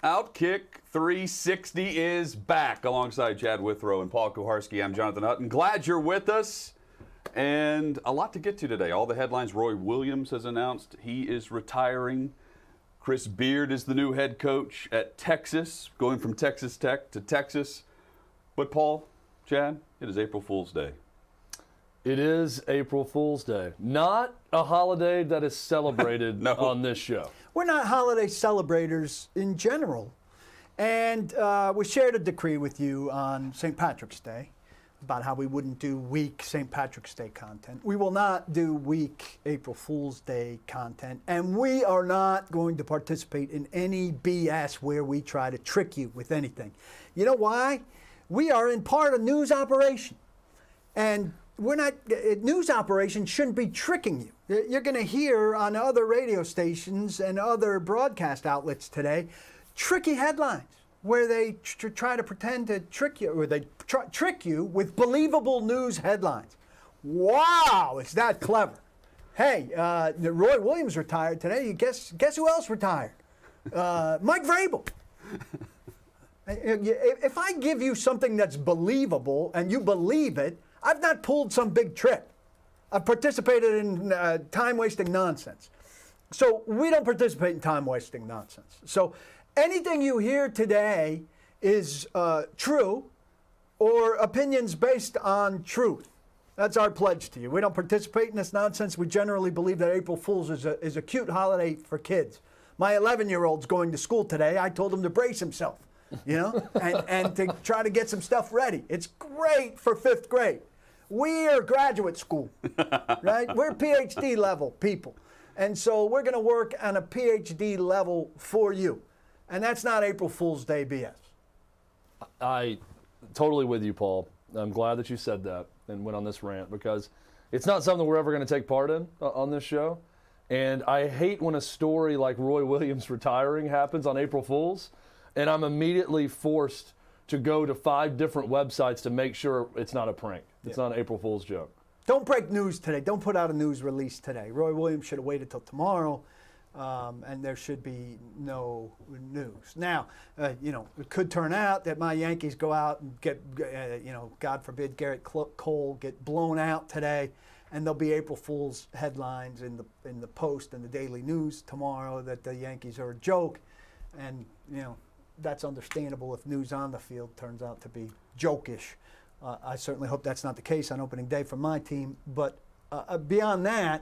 OutKick 360 is back alongside Chad Withrow and Paul Kuharski. I'm Jonathan Hutton. Glad you're with us. And a lot to get to today. All the headlines. Roy Williams has announced he is retiring. Chris Beard is the new head coach at Texas, going from Texas Tech to Texas. But Paul, Chad, it is April Fool's Day. It is April Fool's Day. Not a holiday that is celebrated No. on this show. We're not holiday celebrators in general. And we shared a decree with you on St. Patrick's Day about how we wouldn't do weak St. Patrick's Day content. We will not do weak April Fool's Day content. And we are not going to participate in any BS where we try to trick you with anything. You know why? We are in part a news operation. And we're not, news operations shouldn't be tricking you. You're going to hear on other radio stations and other broadcast outlets today tricky headlines where they try to pretend to trick you, or they trick you with believable news headlines. Wow, is that clever? Hey, Roy Williams retired today. Guess who else retired? Mike Vrabel. If I give you something that's believable and you believe it, I've not pulled some big trick. I've participated in time-wasting nonsense. So we don't participate in time-wasting nonsense. So anything you hear today is true or opinions based on truth. That's our pledge to you. We don't participate in this nonsense. We generally believe that April Fool's is a cute holiday for kids. My 11-year-old's going to school today. I told him to brace himself, you know, and to try to get some stuff ready. It's great for 5th grade. We're graduate school, right? We're PhD level people. And so we're going to work on a PhD level for you. And that's not April Fool's Day BS. I totally with you, Paul. I'm glad that you said that and went on this rant because it's not something we're ever going to take part in on this show. And I hate when a story like Roy Williams retiring happens on April Fool's, and I'm immediately forced to go to 5 different websites to make sure it's not a prank. It's not an April Fool's joke. Don't break news today. Don't put out a news release today. Roy Williams should have waited till tomorrow, and there should be no news. Now, it could turn out that my Yankees go out and get, God forbid, Garrett Cole get blown out today, and there'll be April Fool's headlines in the Post and the Daily News tomorrow that the Yankees are a joke, and that's understandable if news on the field turns out to be jokish. I certainly hope that's not the case on opening day for my team. But beyond that,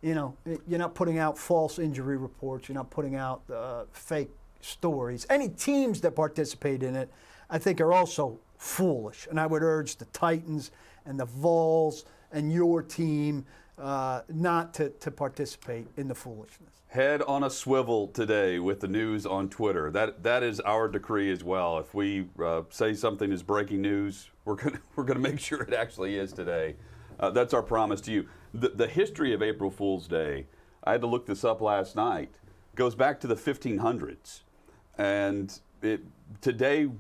you're not putting out false injury reports. You're not putting out fake stories. Any teams that participate in it, I think, are also foolish. And I would urge the Titans and the Vols and your team not to participate in the foolishness. Head on a swivel today with the news on Twitter. That is our decree as well. If we say something is breaking news, we're gonna make sure it actually is today. That's our promise to you. The history of April Fool's Day, I had to look this up last night, goes back to the 1500s, and today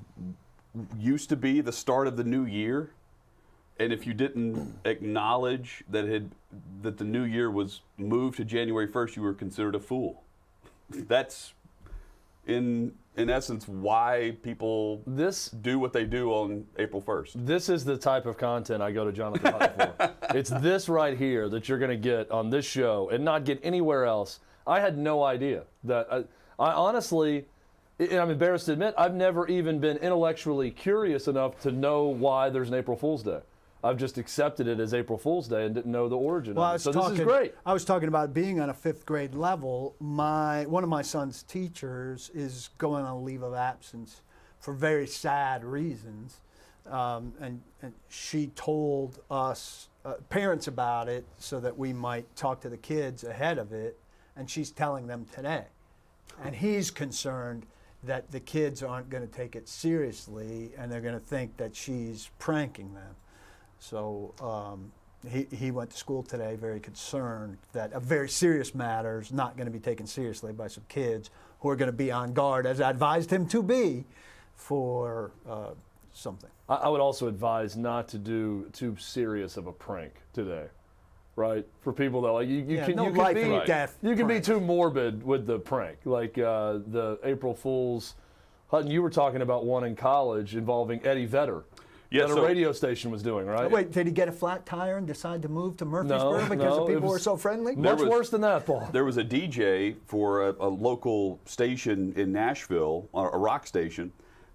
used to be the start of the new year. And if you didn't acknowledge that the new year was moved to January 1st, you were considered a fool. That's, in essence, why people do what they do on April 1st. This is the type of content I go to Jonathan Hutton for. It's this right here that you're going to get on this show and not get anywhere else. I had no idea that. I honestly, and I'm embarrassed to admit, I've never even been intellectually curious enough to know why there's an April Fool's Day. I've just accepted it as April Fool's Day and didn't know the origin of it. So this is great. I was talking about being on a 5th grade level. One of my son's teachers is going on a leave of absence for very sad reasons. And she told us, parents, about it so that we might talk to the kids ahead of it. And she's telling them today. And he's concerned that the kids aren't going to take it seriously and they're going to think that she's pranking them. So he went to school today very concerned that a very serious matter is not going to be taken seriously by some kids who are going to be on guard, as I advised him to be, for something. I would also advise not to do too serious of a prank today, right? For people that you can be too morbid with the prank, like the April Fool's Hutton, you were talking about one in college involving Eddie Vedder. Yeah, that a radio station was doing, right? Wait, did he get a flat tire and decide to move to Murfreesboro because the people were so friendly? Much worse than that, Paul. There was a DJ for a local station in Nashville, a rock station,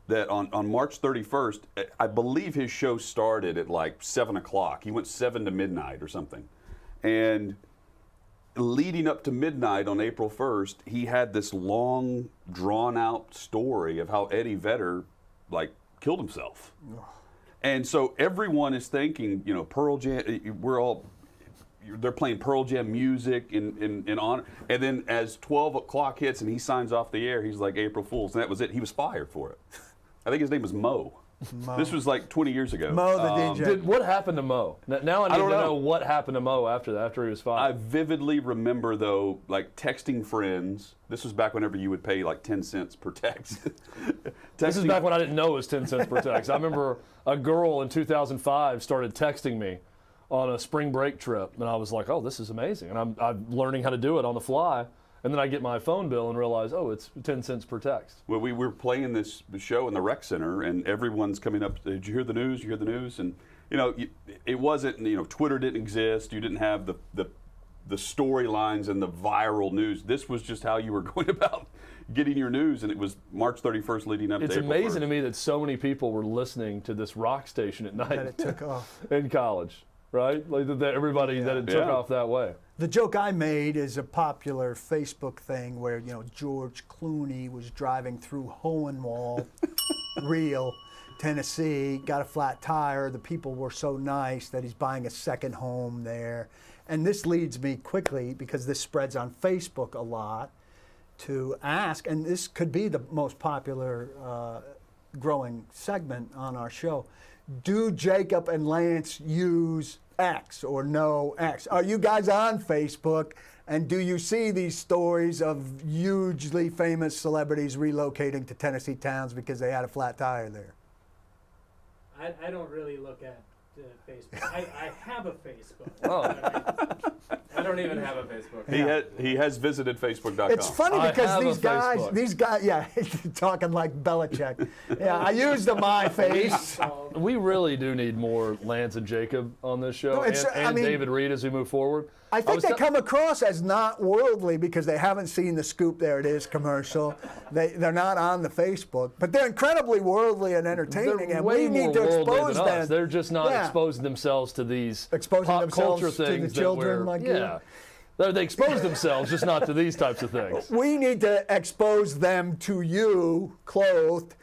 that on March 31st, I believe his show started at like 7 o'clock. He went 7 to midnight or something. And leading up to midnight on April 1st, he had this long, drawn-out story of how Eddie Vedder, like, killed himself. And so everyone is thinking, you know, Pearl Jam, they're playing Pearl Jam music in honor. And then as 12 o'clock hits and he signs off the air, he's like, April Fool's. And that was it. He was fired for it. I think his name was Mo. This was like 20 years ago. Mo, the DJ. What happened to Mo? Now I need to know what happened to Mo after he was fired. I vividly remember, though, like texting friends. This was back whenever you would pay like 10 cents per text. This is back when I didn't know it was 10 cents per text. I remember a girl in 2005 started texting me on a spring break trip, and I was like, oh, this is amazing. And I'm learning how to do it on the fly. And then I get my phone bill and realize, oh, it's 10 cents per text. Well, we were playing this show in the rec center, and everyone's coming up. Did you hear the news? You hear the news? And you know, it wasn't. You know, Twitter didn't exist. You didn't have the storylines and the viral news. This was just how you were going about getting your news, and it was March 31st leading up to April 1st. It's amazing to me that so many people were listening to this rock station at night. That it took off. In college, right? Like that everybody that it took off that way. The joke I made is a popular Facebook thing where, you know, George Clooney was driving through Hohenwald, Real, Tennessee, got a flat tire. The people were so nice that he's buying a second home there. And this leads me quickly, because this spreads on Facebook a lot, to ask, and this could be the most popular growing segment on our show, do Jacob and Lance use X or no X? Are you guys on Facebook, and do you see these stories of hugely famous celebrities relocating to Tennessee towns because they had a flat tire there? I don't really look at Facebook. I have a Facebook. Oh. I don't even have a Facebook. He has visited Facebook.com. It's funny I because have these a guys, yeah, talking like Belichick. Yeah, I use the my face. We really do need more Lance and Jacob on this show, No, and David Reed as we move forward. I think they come across as not worldly because they haven't seen the Scoop There It Is commercial. They're not on the Facebook, but they're incredibly worldly and entertaining, They're and way we need more to worldly expose than them. us. They're just not exposing themselves to these Exposing pop themselves culture to the things children like you. They expose themselves, just not to these types of things. We need to expose them to you, clothed,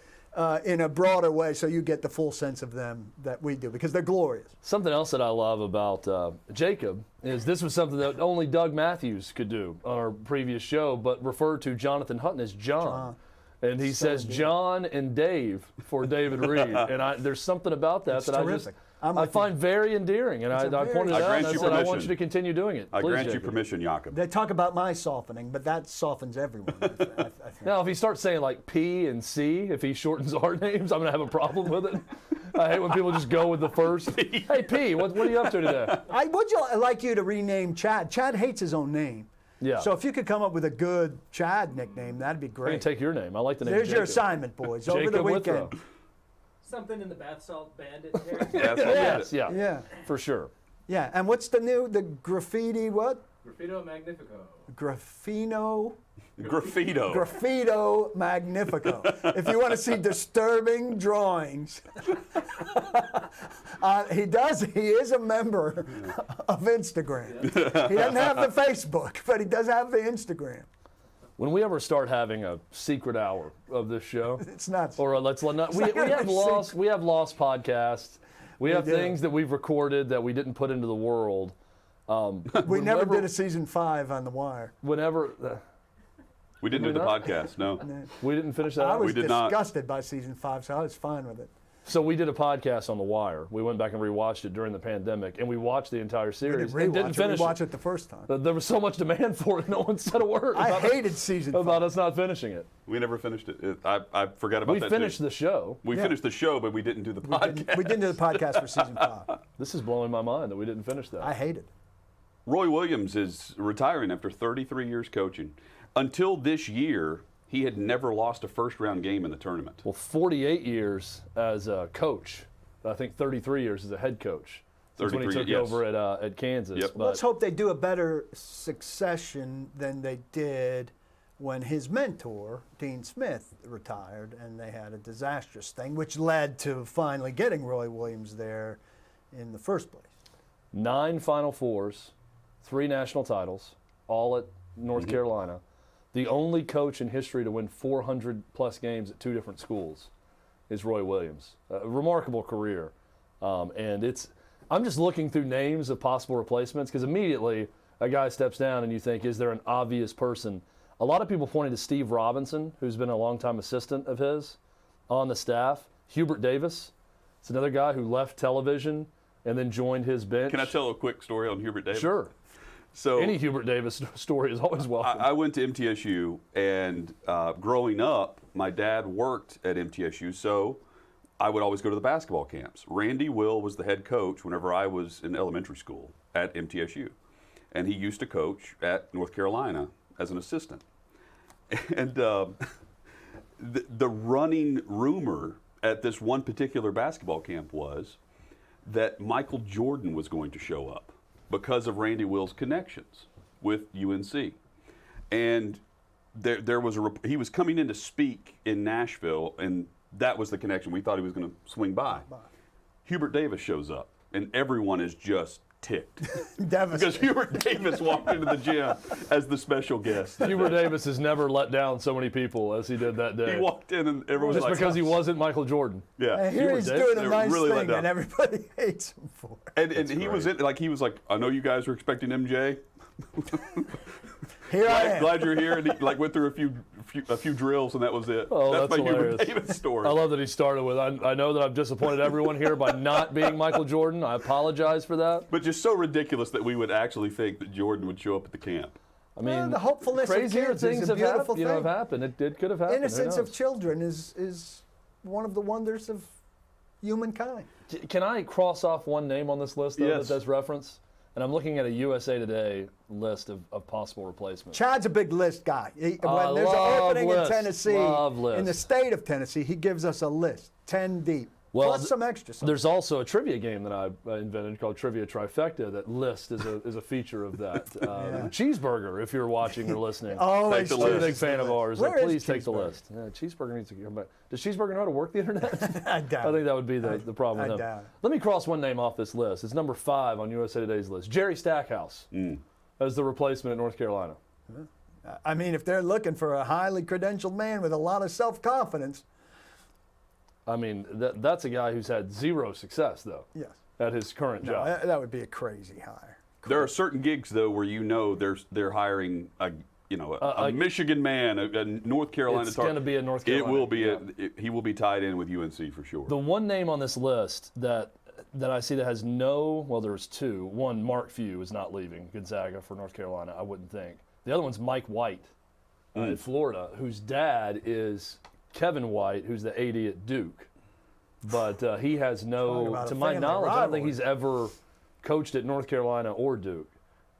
in a broader way, so you get the full sense of them that we do, because they're glorious. Something else that I love about Jacob is this was something that only Doug Matthews could do on our previous show, but referred to Jonathan Hutton as John. And he says John and Dave for David Reed. And there's something about that terrific. I find very endearing. And I pointed it out and I said, I want you to continue doing it. I Please, grant you Jacob. permission, Jakob. They talk about my softening, but that softens everyone. I think. Now, if he starts saying like P and C, if he shortens our names, I'm going to have a problem with it. I hate when people just go with the first. Hey, P, what are you up to today? I would like you to rename Chad. Chad hates his own name. Yeah. So if you could come up with a good Chad nickname, that'd be I can great. take your name. I like the name There's your Jacob. assignment, boys. Over Jacob the weekend. Withrow. Something in the bath salt bandit Yes, yeah, Yeah. for sure. Yeah. And what's the graffiti what? Graffito Magnifico. Graffino Graffito. Magnifico. If you want to see disturbing drawings, he is a member of Instagram. He doesn't have the Facebook, but he does have the Instagram. When we ever start having a secret hour of this show, It's nuts. or we have lost podcasts. We have do. things that we've recorded that we didn't put into the world. We never did a season 5 on The Wire. Whenever We didn't do the not? podcast, no. we didn't finish that I out. was We did not. disgusted by season 5, so I was fine with it. So we did a podcast on The Wire. We went back and rewatched it during the pandemic, and we watched the entire series and didn't finish We watched it the first time. There was so much demand for it, no one said a word I about, hated season 5. about us not finishing it. We never finished it. I forgot about We that finished too. the show. We finished the show, but we didn't do the podcast. We didn't do the podcast for season 5. This is blowing my mind that we didn't finish that. I hate it. Roy Williams is retiring after 33 years coaching. Until this year, he had never lost a first-round game in the tournament. Well, 48 years as a coach. I think 33 years as a head coach. That's when he took over at Kansas. Yep. But Let's hope they do a better succession than they did when his mentor, Dean Smith, retired, and they had a disastrous thing, which led to finally getting Roy Williams there in the first place. 9 Final Fours, 3 national titles, all at North Carolina. The only coach in history to win 400-plus games at 2 different schools is Roy Williams. A remarkable career. And I'm just looking through names of possible replacements because immediately a guy steps down and you think, is there an obvious person? A lot of people pointed to Steve Robinson, who's been a longtime assistant of his on the staff. Hubert Davis, it's another guy who left television and then joined his bench. Can I tell a quick story on Hubert Davis? Sure. So any Hubert Davis story is always welcome. I went to MTSU, and growing up, my dad worked at MTSU, so I would always go to the basketball camps. Randy Will was the head coach whenever I was in elementary school at MTSU, and he used to coach at North Carolina as an assistant. And the running rumor at this one particular basketball camp was that Michael Jordan was going to show up because of Randy Will's connections with UNC. And there was he was coming in to speak in Nashville, and that was the connection. We thought he was going to swing by. Hubert Davis shows up, and everyone is just ticked. Because Hubert Davis walked into the gym as the special guest. Hubert Davis has never let down so many people as he did that day. He walked in, and everyone was just like, because he wasn't Michael Jordan. Yeah. And here he's doing a nice really let thing, down. and everybody hates him for it. And he was like, I know you guys were expecting MJ. Here I am. Glad you're here. And he went through a few drills, and that was it. Oh, that's my hilarious. Hubert Davis story. I love that he started with, I know that I've disappointed everyone here by not being Michael Jordan. I apologize for that. But just so ridiculous that we would actually think that Jordan would show up at the camp. I mean, the hopefulness of crazier kids things is a have beautiful happened. thing. Have happened. It could have happened. Innocence of children is one of the wonders of humankind. Can I cross off one name on this list, though, Yes. that does reference? And I'm looking at a USA Today list of possible replacements. Chad's a big list guy. When there's an love opening lists. in Tennessee, Love in the lists. state of Tennessee, he gives us a list, 10 deep, Well, plus some extra stuff. There's also a trivia game that I invented called Trivia Trifecta. That list is a feature of that. Cheeseburger, if you're watching or listening. Always Take the I'm a list. big fan of ours. Where is Please take the Cheeseburger? list. Cheeseburger needs to come back. Does Cheeseburger know how to work the internet? I doubt I think it. that would be the problem I with him. doubt it. Let me cross one name off this list. It's number 5 on USA Today's list. Jerry Stackhouse as the replacement at North Carolina. I mean, if they're looking for a highly credentialed man with a lot of self-confidence, I mean, that's a guy who's had 0 success, though, yes. at his current No, job. that would be a crazy hire. There are certain gigs, though, where they're hiring a Michigan man, a North Carolina. It's going to be a North Carolina. It will be. He will be tied in with UNC for sure. The one name on this list that I see that has there's 2. One, Mark Few is not leaving Gonzaga for North Carolina, I wouldn't think. The other one's Mike White in Florida, whose dad is Kevin White, who's the AD at Duke. But he has Talk about to a my family knowledge, I don't think rivalry. he's ever coached at North Carolina or Duke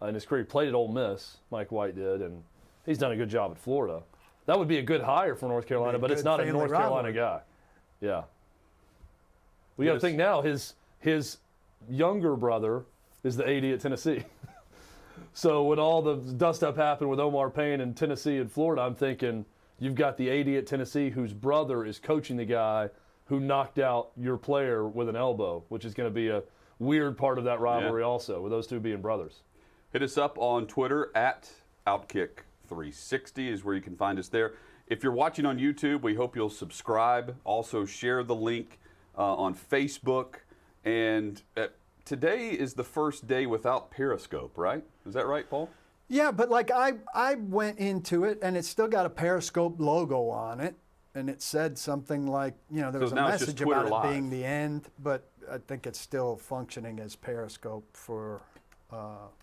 in his career. He played at Ole Miss, Mike White did, and he's done a good job at Florida. That would be a good hire for North Carolina, but it's good not a family North Carolina rivalry. guy. Yeah. We got to Yes. think now, his younger brother is the AD at Tennessee. So when all the dust-up happened with Omar Payne in Tennessee and Florida, I'm thinking you've got the AD at Tennessee whose brother is coaching the guy who knocked out your player with an elbow, which is going to be a weird part of that rivalry also, with those two being brothers. Hit us up on Twitter at OutKick360 is where you can find us there. If you're watching on YouTube, we hope you'll subscribe. Also share the link on Facebook. And today is the first day without Periscope, right? Is that right, Paul? Yeah, but like I went into it and it's still got a Periscope logo on it, and it said something like, there So was a now it's just message Twitter about it Live. being the end, but I think it's still functioning as Periscope for.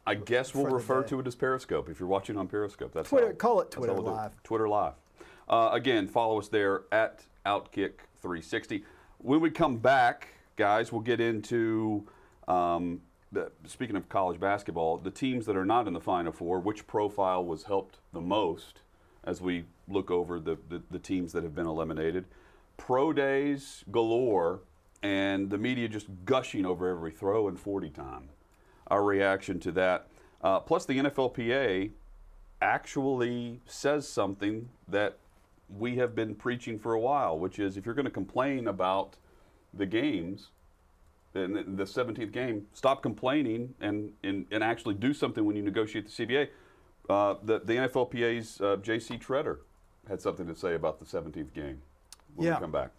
I guess we'll for the refer day. to it as Periscope if you're watching on Periscope. That's Twitter, how- call it that's how Twitter we'll do it. Live. Twitter Live. Again, follow us there at OutKick360. When we come back, guys, we'll get into, speaking of college basketball, the teams that are not in the Final Four, which profile was helped the most as we look over the teams that have been eliminated. Pro days galore, and the media just gushing over every throw in 40 time. Our reaction to that. Plus, the NFLPA actually says something that we have been preaching for a while, which is if you're going to complain about the games, in the 17th game, stop complaining and actually do something when you negotiate the CBA. The NFLPA's J.C. Treader had something to say about the 17th game when we come back,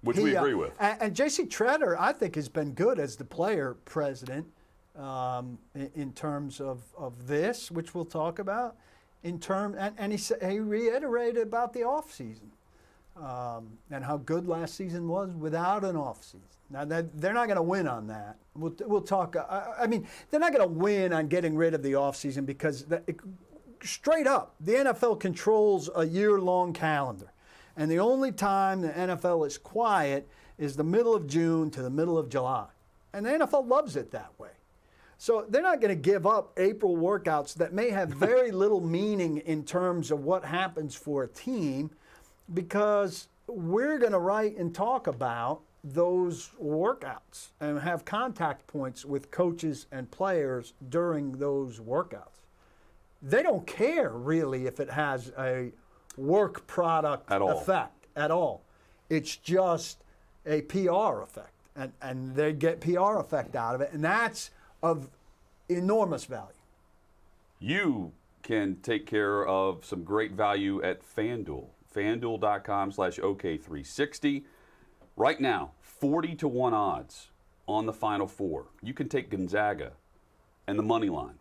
which we agree with. And J.C. Treader, I think, has been good as the player president in terms of this, which we'll talk about. And he reiterated about the offseason and how good last season was without an offseason. Now, they're not going to win on that. We'll talk. I mean, they're not going to win on getting rid of the offseason because, straight up, the NFL controls a year-long calendar. And the only time the NFL is quiet is the middle of June to the middle of July. And the NFL loves it that way. So they're not going to give up April workouts that may have very little meaning in terms of what happens for a team, because we're going to write and talk about those workouts and have contact points with coaches and players during those workouts. They don't care really if it has a work product effect at all. It's just a PR effect, and they get PR effect out of it, and that's of enormous value. You can take care of some great value at FanDuel. FanDuel.com/OK360. Right now, 40-1 odds on the Final Four. You can take Gonzaga and the money line.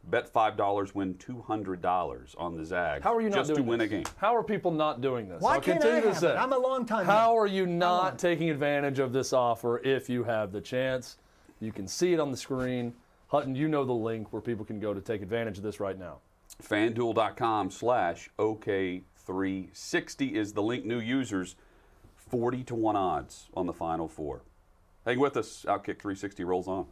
Bet $5, win $200 on the Zag. How are you not just doing to win this? a game? How are people not doing this? Why I'll can't continue I to have say, it? I'm a long time. how are you not taking advantage of this offer if you have the chance? You can see it on the screen. Hutton, you know the link where people can go to take advantage of this right now. FanDuel.com/OK360 is the link. New users, 40-1 odds on the Final Four. Hang with us. OutKick 360 rolls on.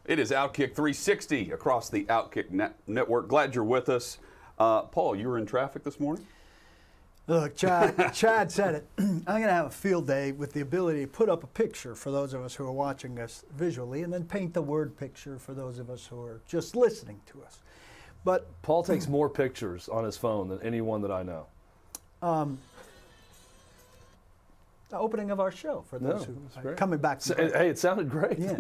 It is OutKick 360 across the OutKick network. Glad you're with us. Paul, you were in traffic this morning? Look, Chad said it. I'm going to have a field day with the ability to put up a picture for those of us who are watching us visually and then paint the word picture for those of us who are just listening to us. But Paul takes more pictures on his phone than anyone that I know. The opening of our show for those who that's are great. coming back. Hey, it sounded great. Yeah,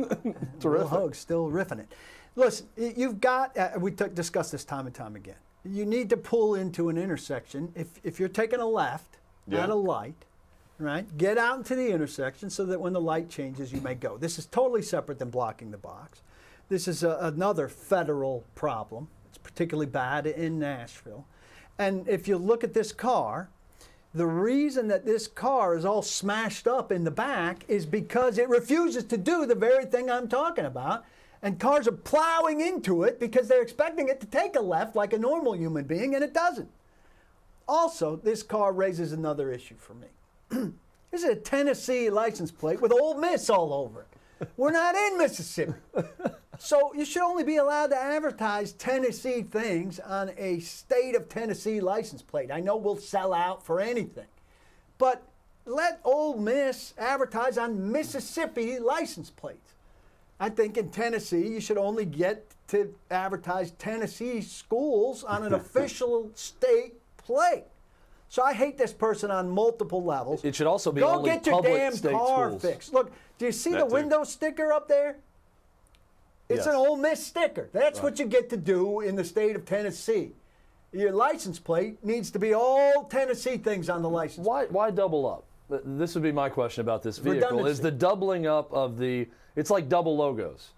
Terrific. Will Hogue still riffing it. Listen, you've got. We discussed this time and time again. You need to pull into an intersection. If you're taking a left at a light, right? Get out into the intersection so that when the light changes, you may go. This is totally separate than blocking the box. This is another federal problem. It's particularly bad in Nashville. And if you look at this car, the reason that this car is all smashed up in the back is because it refuses to do the very thing I'm talking about. And cars are plowing into it because they're expecting it to take a left like a normal human being, and it doesn't. Also, this car raises another issue for me. This is a Tennessee license plate with Ole Miss all over it. We're not in Mississippi. So you should only be allowed to advertise Tennessee things on a state of Tennessee license plate. I know we'll sell out for anything. But let Ole Miss advertise on Mississippi license plates. I think in Tennessee you should only get to advertise Tennessee schools on an official state plate. So I hate this person on multiple levels. It should also be Go only get your public damn state car schools. fixed. Look, do you see That the too. window sticker up there? It's Yes. an Ole Miss sticker. That's what you get to do in the state of Tennessee. Your license plate needs to be all Tennessee things on the license. Why double up? This would be my question about this vehicle. Redundancy. Is the doubling up of it's like double logos,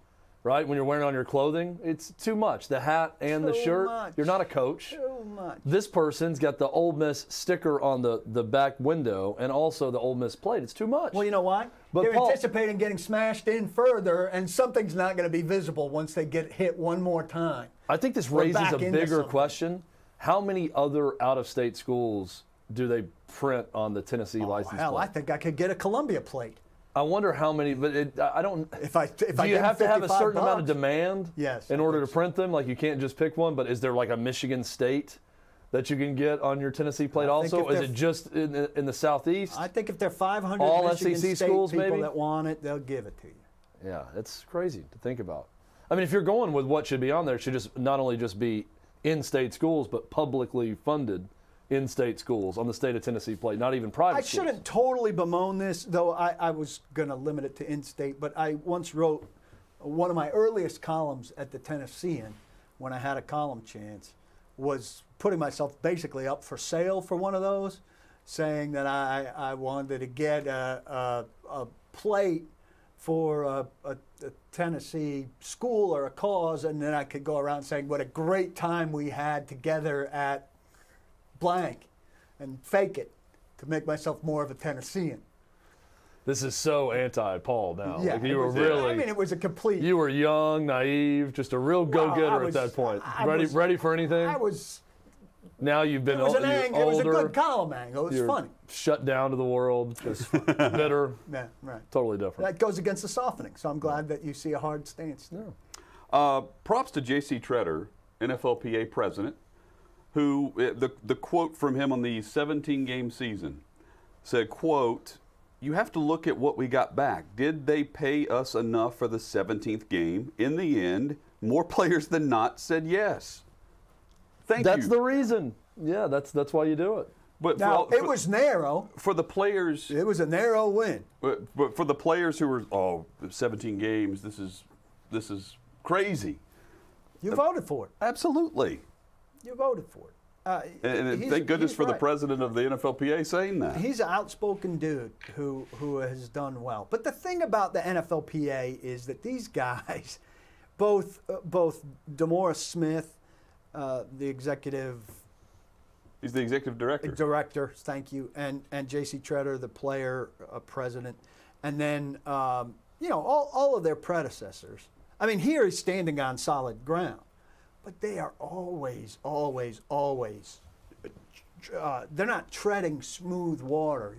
right? When you're wearing it on your clothing, it's too much. The hat and the Too shirt. much. You're not a coach. Too much. This person's got the Ole Miss sticker on the back window and also the Ole Miss plate. It's too much. Well, you know why? But They're Paul- anticipating getting smashed in further, and something's not going to be visible once they get hit one more time. I think this We're raises back a into bigger something. question. How many other out-of-state schools do they print on the Tennessee license Hell, plate? I think I could get a Columbia plate. I wonder how many, but I don't. If I Do you get have to have a 55 certain amount of bucks. demand Yes, in I order think to so. print them? Like you can't just pick one, but is there like a Michigan State that you can get on your Tennessee plate I think also? if Is they're- it just in the Southeast? I think if there are 500 All Michigan SEC State schools, people maybe? that want it, they'll give it to you. Yeah, it's crazy to think about. I mean, if you're going with what should be on there, it should just not only just be in-state schools, but publicly funded in-state schools on the state of Tennessee plate, not even private I schools. shouldn't totally bemoan this, though I was going to limit it to in-state, but I once wrote one of my earliest columns at the Tennessean when I had a column chance was putting myself basically up for sale for one of those, saying that I wanted to get a plate for a Tennessee school or a cause, and then I could go around saying what a great time we had together at blank and fake it to make myself more of a Tennessean. This is so anti-Paul now. Like it you were was- really. I mean, it was a complete. You were young, naive, just a real go-getter at that point. Ready for anything? I was. Now you've been It was, you're it was a older. good column angle. It was You're funny. shut down to the world, just bitter, Yeah, right. totally different. That goes against the softening. So I'm glad that you see a hard stance. Props to J.C. Treader, NFLPA president, who the quote from him on the 17-game season said, quote, "You have to look at what we got back. Did they pay us enough for the 17th game? In the end, more players than not said yes." Thank you. That's the reason. Yeah, that's why you do it. But Now, for, it was narrow. for the players. It was a narrow win. But for the players who were 17 games, this is crazy. You voted for it. Absolutely. You voted for it. And He's- thank goodness he's for the right. president of the NFLPA saying that. He's an outspoken dude who has done well. But the thing about the NFLPA is that these guys, both DeMaurice Smith, the executive He's the executive director. thank you, and J.C. Treader, the player president, and then all of their predecessors. I mean, here he's standing on solid ground, but they are always they're not treading smooth water,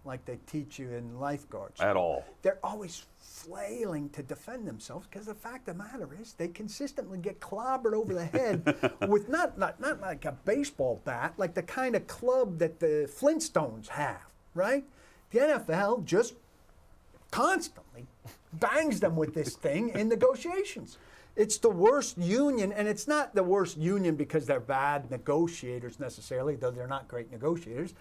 like they teach you in lifeguards. At all. They're always flailing to defend themselves because the fact of the matter is they consistently get clobbered over the head with not like a baseball bat, like the kind of club that the Flintstones have, right? The NFL just constantly bangs them with this thing in negotiations. It's the worst union, and it's not the worst union because they're bad negotiators necessarily, though they're not great negotiators.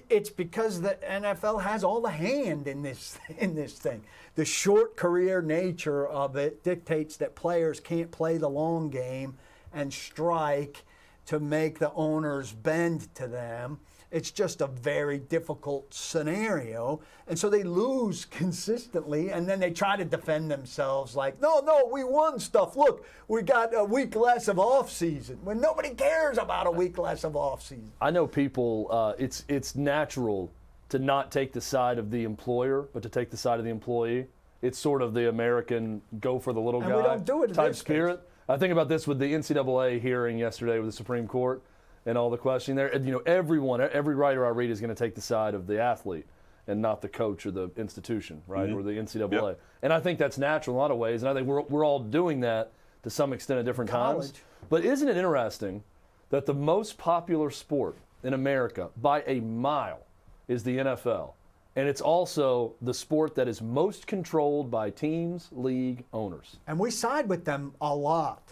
It's because the NFL has all the hand in this thing. The short career nature of it dictates that players can't play the long game and strike to make the owners bend to them. It's just a very difficult scenario. And so they lose consistently, and then they try to defend themselves like, no, we won stuff. Look, we got a week less of off season, when nobody cares about a week less of off season. I know people, it's natural to not take the side of the employer, but to take the side of the employee. It's sort of the American go for the little And guy we don't do it in type this spirit. case. I think about this with the NCAA hearing yesterday with the Supreme Court and all the questioning there. Every writer I read is going to take the side of the athlete and not the coach or the institution, right, or the NCAA. Yep. And I think that's natural in a lot of ways, and I think we're all doing that to some extent at different times. But isn't it interesting that the most popular sport in America by a mile is the NFL? And it's also the sport that is most controlled by teams, league owners. And we side with them a lot.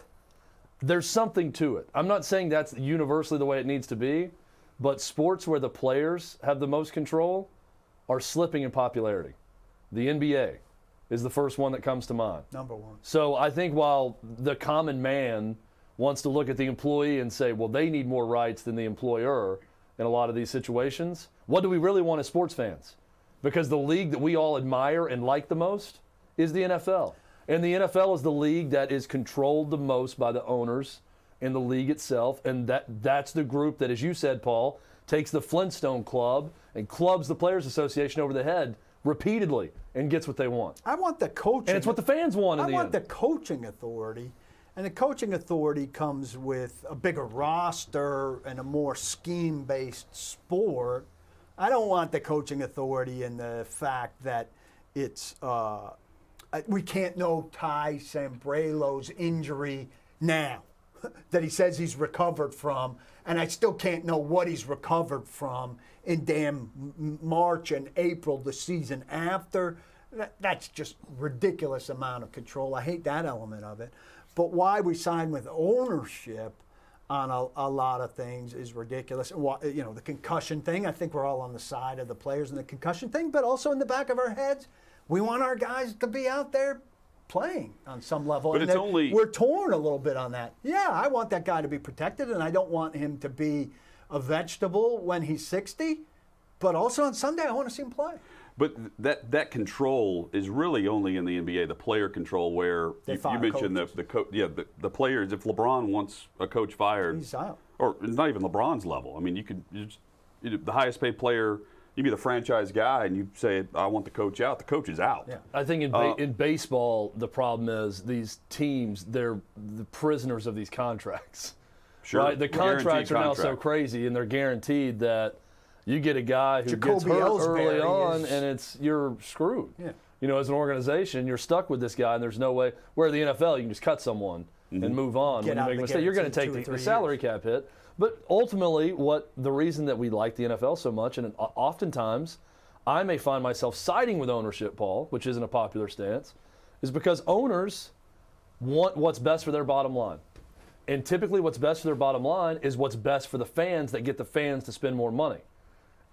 There's something to it. I'm not saying that's universally the way it needs to be, but sports where the players have the most control are slipping in popularity. The NBA is the first one that comes to mind. Number one. So I think while the common man wants to look at the employee and say, well, they need more rights than the employer in a lot of these situations, what do we really want as sports fans? Because the league that we all admire and like the most is the NFL. And the NFL is the league that is controlled the most by the owners in the league itself. And that's the group that, as you said, Paul, takes the Flintstone Club and clubs the Players Association over the head repeatedly and gets what they want. I want the coaching. And it's what the fans want in the end. I want the coaching authority. And the coaching authority comes with a bigger roster and a more scheme-based sport. I don't want the coaching authority in the fact that it's we can't know Ty Sambrailo's injury now that he says he's recovered from, and I still can't know what he's recovered from in damn March and April the season after. That's just ridiculous amount of control. I hate that element of it. But why we sign with ownership on a lot of things is ridiculous. The concussion thing, I think we're all on the side of the players in the concussion thing, but also in the back of our heads, we want our guys to be out there playing on some level. But and we're torn a little bit on that. Yeah, I want that guy to be protected, and I don't want him to be a vegetable when he's 60, but also on Sunday, I want to see him play. But that control is really only in the NBA, the player control, where you mentioned the players. If LeBron wants a coach fired, he's out. Or not even LeBron's level. I mean, the highest paid player, you be the franchise guy, and you say, I want the coach out. The coach is out. Yeah. I think in baseball, the problem is these teams, they're the prisoners of these contracts. Sure. Right? The contracts Guaranteed are now so contract. crazy, and they're guaranteed that you get a guy who Jacoby gets hurt Ellsbury early on, is- and you're screwed. Yeah. As an organization, you're stuck with this guy, and there's no way. Where the NFL, you can just cut someone and move on. Get When you out make of a the mistake, you're going to guarantee take 2 or the 3 salary years. cap hit. But ultimately, the reason that we like the NFL so much, and oftentimes I may find myself siding with ownership, Paul, which isn't a popular stance, is because owners want what's best for their bottom line. And typically what's best for their bottom line is what's best for the fans that get the fans to spend more money.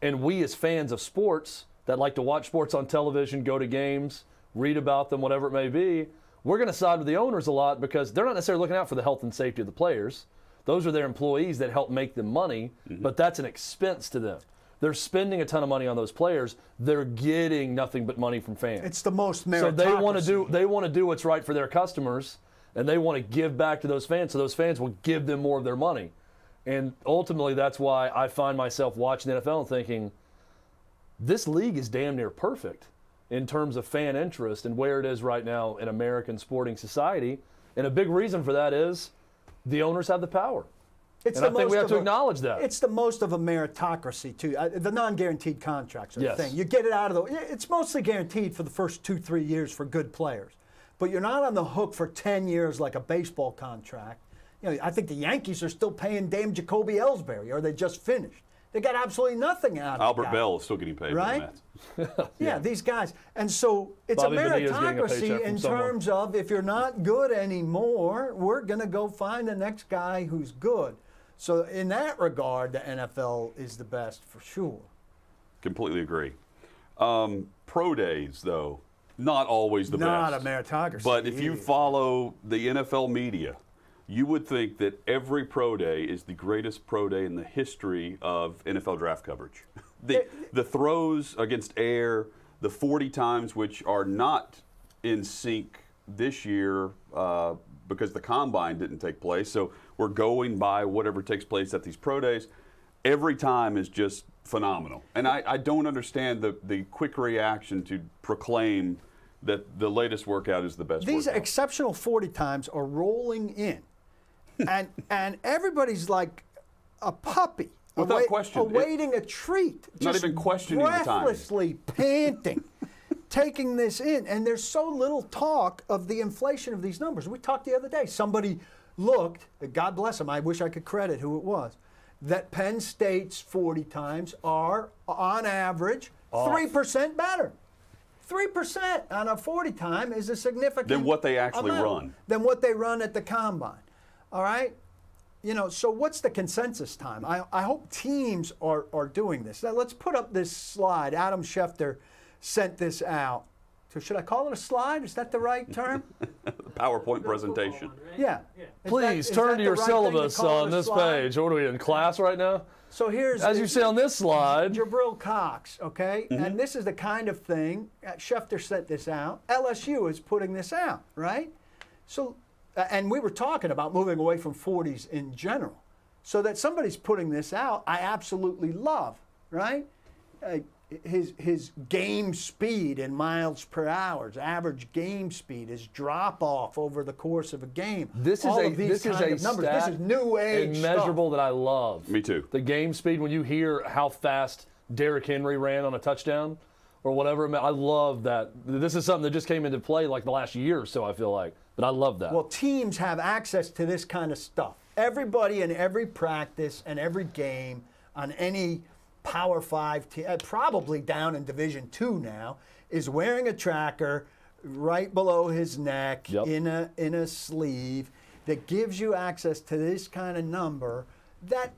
And we as fans of sports that like to watch sports on television, go to games, read about them, whatever it may be, we're going to side with the owners a lot because they're not necessarily looking out for the health and safety of the players. Those are their employees that help make them money, but that's an expense to them. They're spending a ton of money on those players. They're getting nothing but money from fans. It's the most So meritocracy. they want to do what's right for their customers, and they want to give back to those fans, so those fans will give them more of their money. And ultimately, that's why I find myself watching the NFL and thinking, this league is damn near perfect in terms of fan interest and where it is right now in American sporting society. And a big reason for that is the owners have the power. It's And the I think we most have of to a- acknowledge that. It's the most of a meritocracy too. The non-guaranteed contracts are Yes. the thing. You get it out of the. It's mostly guaranteed for the first 2-3 years for good players, but you're not on the hook for 10 years like a baseball contract. You know, I think the Yankees are still paying Dame Jacoby Ellsbury, or they just finished. They got absolutely nothing out of Albert the guy. Bell is still getting paid Right? for the Mets. Yeah, these guys. And so it's Bobby a Bonilla's getting a meritocracy paycheck in from someone. terms of if you're not good anymore, we're going to go find the next guy who's good. So in that regard, the NFL is the best for sure. Completely agree. Pro days, though, not always the Not best. a meritocracy. But if you either. follow the NFL media, you would think that every pro day is the greatest pro day in the history of NFL draft coverage. The throws against air, the 40 times, which are not in sync this year because the combine didn't take place. So we're going by whatever takes place at these pro days. Every time is just phenomenal. And I don't understand the quick reaction to proclaim that the latest workout is the best These workout. exceptional 40 times are rolling in. and everybody's like a puppy. Without question. Awaiting a treat. Not just even questioning the time. breathlessly panting, taking this in. And there's so little talk of the inflation of these numbers. We talked the other day. Somebody looked, God bless him, I wish I could credit who it was, that Penn State's 40 times are, on average, 3% better. 3% on a 40 time is a significant Than what they actually amount run. Than what they run at the combine. All right? You know, so what's the consensus time? I hope teams are doing this. Now, let's put up this slide. Adam Schefter sent this out. So should I call it a slide? Is that the right term? PowerPoint presentation. One, right? Yeah. Yeah. Please Is turn that to the your right thing to syllabus call it on a this slide? page. What are we in class right now? So here's As you see on this slide. Jabril Cox, okay? Mm-hmm. And this is the kind of thing, Schefter sent this out. LSU is putting this out, right? So, and we were talking about moving away from 40s in general. So that somebody's putting this out, I absolutely love, right? His game speed in miles per hour, his average game speed, his drop off over the course of a game. This is All a of these this is kind a of numbers. stat This is new age and stuff. measurable that I love. Me too. The game speed, when you hear how fast Derrick Henry ran on a touchdown or whatever, I love that. This is something that just came into play like the last year or so, I feel like. But I love that. Well, teams have access to this kind of stuff. Everybody in every practice and every game on any Power 5 team, probably down in Division II now, is wearing a tracker right below his neck Yep. in a sleeve that gives you access to this kind of number that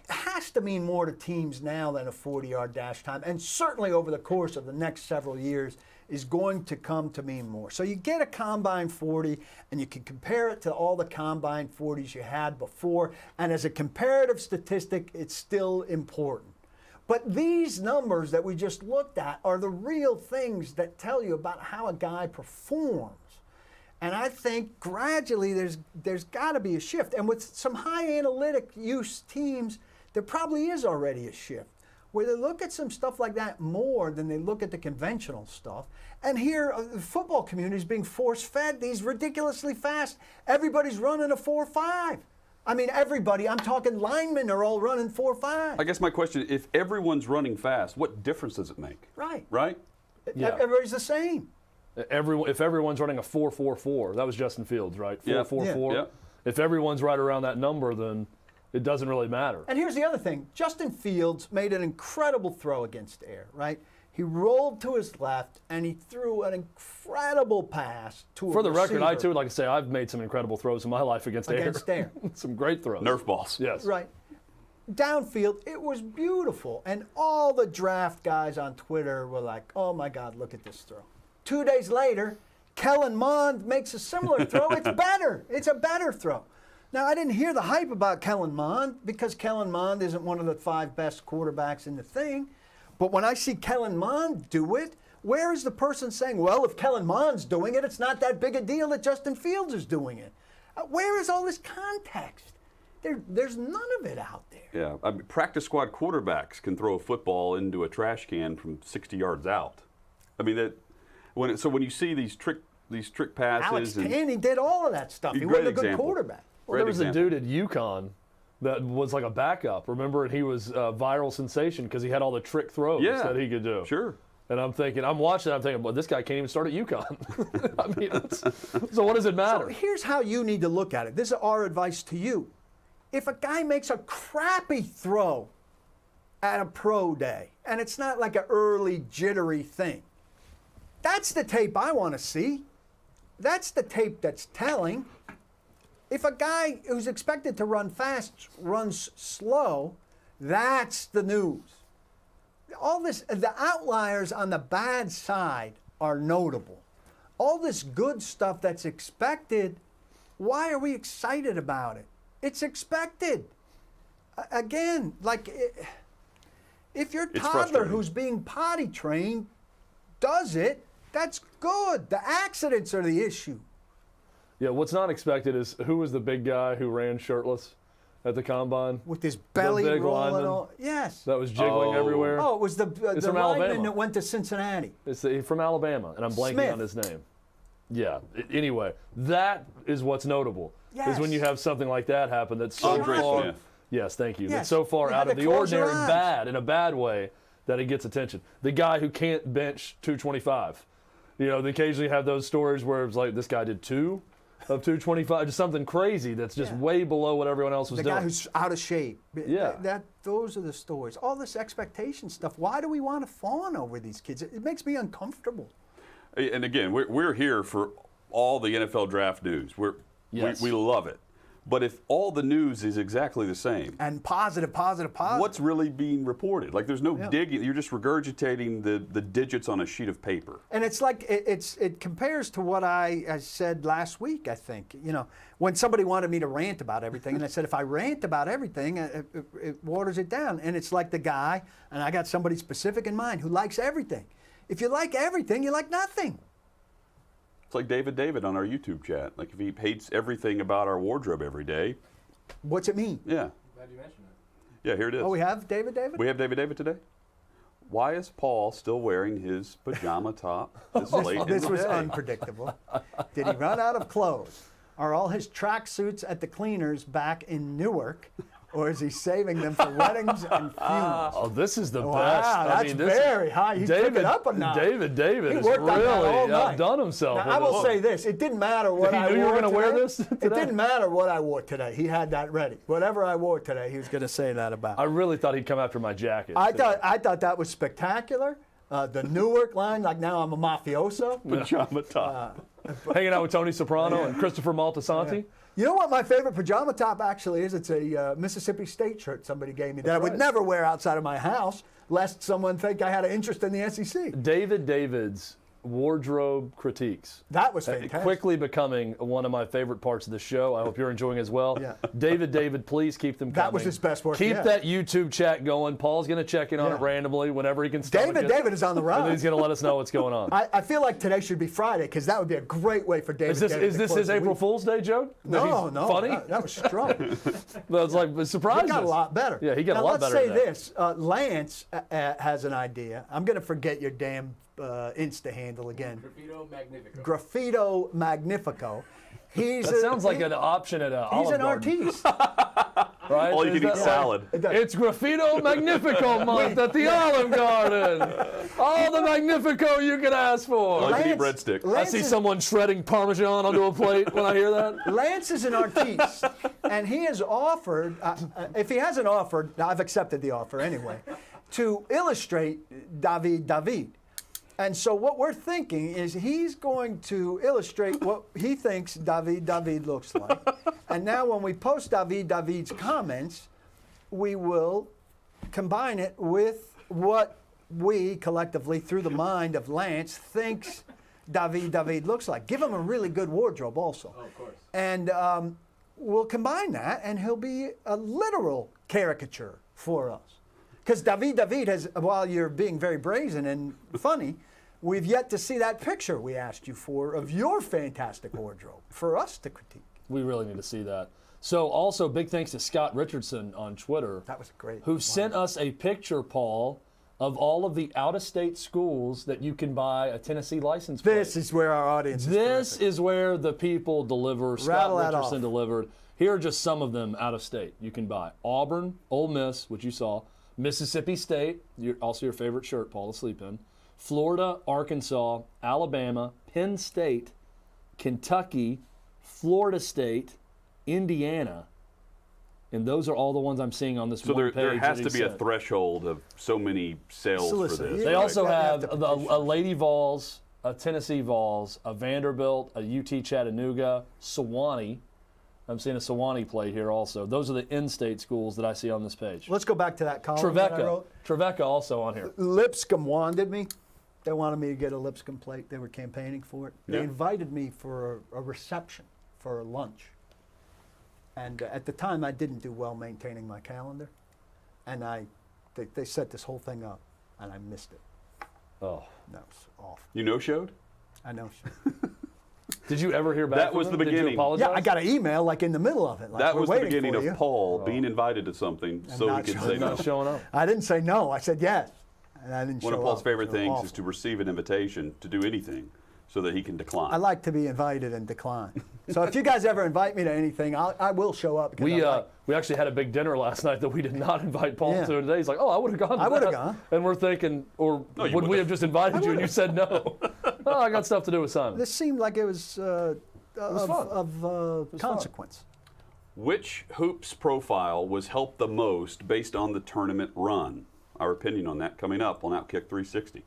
has to mean more to teams now than a 40-yard dash time, and certainly over the course of the next several years is going to come to mean more. So you get a combine 40 and you can compare it to all the combine 40s you had before, and as a comparative statistic, it's still important. But these numbers that we just looked at are the real things that tell you about how a guy performs. And I think gradually there's got to be a shift. And with some high analytic use teams, there probably is already a shift where they look at some stuff like that more than they look at the conventional stuff. And here, the football community is being force-fed these ridiculously fast. Everybody's running a 4.5. I mean, everybody. I'm talking linemen are all running 4.5. I guess my question, if everyone's running fast, what difference does it make? Right. Right? Yeah. Everybody's the same. If everyone's running a 4.44, that was Justin Fields, right? Yeah. 4.44. Yeah. If everyone's right around that number, then it doesn't really matter. And here's the other thing. Justin Fields made an incredible throw against air, right? He rolled to his left, and he threw an incredible pass to a For the record, I receiver. too would like to say I've made some incredible throws in my life against Against some great throws. Nerf balls. Yes. Right. Downfield, it was beautiful. And all the draft guys on Twitter were like, oh my God, look at this throw. 2 days later, Kellen Mond makes a similar throw. It's better. It's a better throw. Now, I didn't hear the hype about Kellen Mond because Kellen Mond isn't one of the 5 best quarterbacks in the thing. But when I see Kellen Mond do it, where is the person saying, well, if Kellen Mond's doing it, it's not that big a deal that Justin Fields is doing it? Where is all this context? There's none of it out there. Yeah. I mean, practice squad quarterbacks can throw a football into a trash can from 60 yards out. I mean, so when you see these trick passes. Alex and Tanney did all of that stuff. He Great wasn't a good example. quarterback. Well, there Great was example. a dude at UConn that was like a backup. Remember, and he was a viral sensation because he had all the trick throws that he could do. Sure. And I'm watching it, I'm thinking, well, this guy can't even start at UConn. I mean, so what does it matter? So here's how you need to look at it. This is our advice to you. If a guy makes a crappy throw at a pro day, and it's not like an early jittery thing, that's the tape I want to see. That's the tape that's telling. If a guy who's expected to run fast runs slow, that's the news. All this, the outliers on the bad side are notable. All this good stuff that's expected, why are we excited about it? It's expected. Again, like if your toddler who's being potty trained does it, that's good. The accidents are the issue. Yeah, what's not expected is who was the big guy who ran shirtless at the combine? With his belly big rolling lineman all. Yes. That was jiggling everywhere. Oh, it was the from lineman Alabama. that went to Cincinnati. It's from Alabama, and I'm blanking Smith. on his name. Yeah. Anyway, that is what's notable. Is when you have something like that happen that's so Andre far. Smith. Yes, thank you. Yes. That's so far You out had of to the close your ordinary, eyes. bad in a bad way that it gets attention. The guy who can't bench 225. You know, they occasionally have those stories where it's like this guy did 2 of 225, just something crazy that's just way below what everyone else was The doing. guy who's out of shape. Yeah. Those are the stories. All this expectation stuff. Why do we want to fawn over these kids? It makes me uncomfortable. And again, we're here for all the NFL draft news. We love it. But if all the news is exactly the same, And positive. what's really being reported? Like there's no digging. You're just regurgitating the digits on a sheet of paper. And it's like it compares to what I said last week. I think when somebody wanted me to rant about everything, and I said if I rant about everything, it waters it down. And it's like the guy, and I got somebody specific in mind who likes everything. If you like everything, you like nothing. It's like David on our YouTube chat. Like if he hates everything about our wardrobe every day, What's it mean? yeah. Glad you mentioned that. Yeah, here it is. Oh, we have David? We have David today. Why is Paul still wearing his pajama top this late in This the was day? unpredictable. Did he run out of clothes? Are all his tracksuits at the cleaners back in Newark? Or is he saving them for weddings and funerals? Oh, this is the Wow, best. that's very high. He took it up a notch. David He has worked on that all really night. outdone himself. Now, with I will this. say this. It didn't matter what He I knew you wore were gonna today. wear this It today? didn't matter what I wore today. He had that ready. Whatever I wore today, he was going to say that about. I really thought he'd come after my jacket. I today. thought that was spectacular. The Newark line, like now I'm a mafioso. Pajama top. Hanging out with Tony Soprano and Christopher Maltasanti. You know what my favorite pajama top actually is? It's a Mississippi State shirt somebody gave me that I would right. never wear outside of my house, lest someone think I had an interest in the SEC. David's wardrobe critiques. That was fantastic. Quickly becoming one of my favorite parts of the show. I hope you're enjoying as well. Yeah. David, please keep them coming. That was his best work Keep yet. that YouTube chat going. Paul's going to check in on Yeah. it randomly whenever he can stomach it. David is on the And then rise. he's going to let us know what's going on. I feel like today should be Friday because that would be a great way for David. Is this his April Fool's Day joke? That No, he's no. Funny? That was strong. That's like surprising. He got a lot better. Yeah, he got now, a lot better. Let's say than that. this. Lance has an idea. I'm going to forget your damn Insta handle again. Graffito Magnifico. Graffito Magnifico. That sounds like an option at He's Olive an Garden, artiste. right? All you Is can eat that salad. It's Graffito Magnifico month at the Olive Garden. All the Magnifico you can ask for. All you can eat Lance- breadstick. I Lance see is- someone shredding Parmesan onto a plate when I hear that. Lance is an artiste, and he has offered, if he hasn't offered, I've accepted the offer anyway, to illustrate David. And so what we're thinking is he's going to illustrate what he thinks David looks like. And now when we post David's comments, we will combine it with what we collectively, through the mind of Lance, thinks David looks like. Give him a really good wardrobe also. Oh, of course. And we'll combine that, and he'll be a literal caricature for us. Because David has, while you're being very brazen and funny, we've yet to see that picture we asked you for of your fantastic wardrobe for us to critique. We really need to see that. So also big thanks to Scott Richardson on Twitter, That was great. who sent us a picture, Paul, of all of the out-of-state schools that you can buy a Tennessee license plate. This is where our audience is This terrific. is where the people deliver. Scott Rattle that Richardson off. delivered. Here are just some of them out of state you can buy. Auburn, Ole Miss, which you saw, Mississippi State, also your favorite shirt, Paul, to sleep in, Florida, Arkansas, Alabama, Penn State, Kentucky, Florida State, Indiana, and those are all the ones I'm seeing on this So one page. there has that to he be a said. threshold of so many sales for Listen, this. yeah. They Right. also You have have to petition. a Lady Vols, a Tennessee Vols, a Vanderbilt, a UT Chattanooga, Sewanee. I'm seeing a Sewanee play here also. Those are the in-state schools that I see on this page. Let's go back to that column that I Trevecca. wrote. Trevecca also on here. Lipscomb wanted me. They wanted me to get a Lipscomb plate. They were campaigning for it. They Yeah. invited me for a reception, for a lunch. And at the time, I didn't do well maintaining my calendar. And they set this whole thing up, and I missed it. Oh. That was awful. You no-showed? I know. Did you ever hear back That from was them? the Did you beginning. apologize? Yeah, I got an email like in the middle of it. Like, That we're was the waiting beginning for of you. Paul being invited to something so he not could showing say no. Not showing up. I didn't say no. I said yes. And I didn't One show of Paul's up. favorite It was things awful. is to receive an invitation to do anything so that he can decline. I like to be invited and decline. So if you guys ever invite me to anything, I will show up. Because We actually had a big dinner last night that we did not invite Paul Yeah. to today. He's like, oh, I would have gone to I would've that. gone. And we're thinking, or No, you would we would've. have just invited you and you said no? Oh, I got stuff to do with Simon. This seemed like it was, fun. of fun. consequence. Which hoops profile was helped the most based on the tournament run? Our opinion on that coming up on OutKick 360.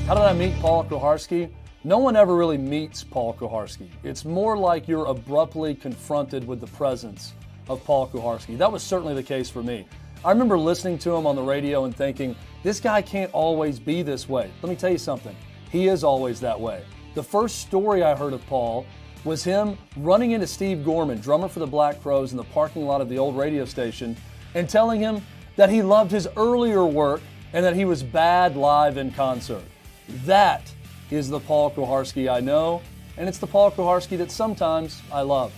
How did I meet Paul Kuharsky? No one ever really meets Paul Kuharsky. It's more like you're abruptly confronted with the presence of Paul Kuharsky. That was certainly the case for me. I remember listening to him on the radio and thinking, this guy can't always be this way. Let me tell you something. He is always that way. The first story I heard of Paul was him running into Steve Gorman, drummer for the Black Crowes, in the parking lot of the old radio station, and telling him that he loved his earlier work and that he was bad live in concert. That is the Paul Kuharsky I know, and it's the Paul Kuharsky that sometimes I love.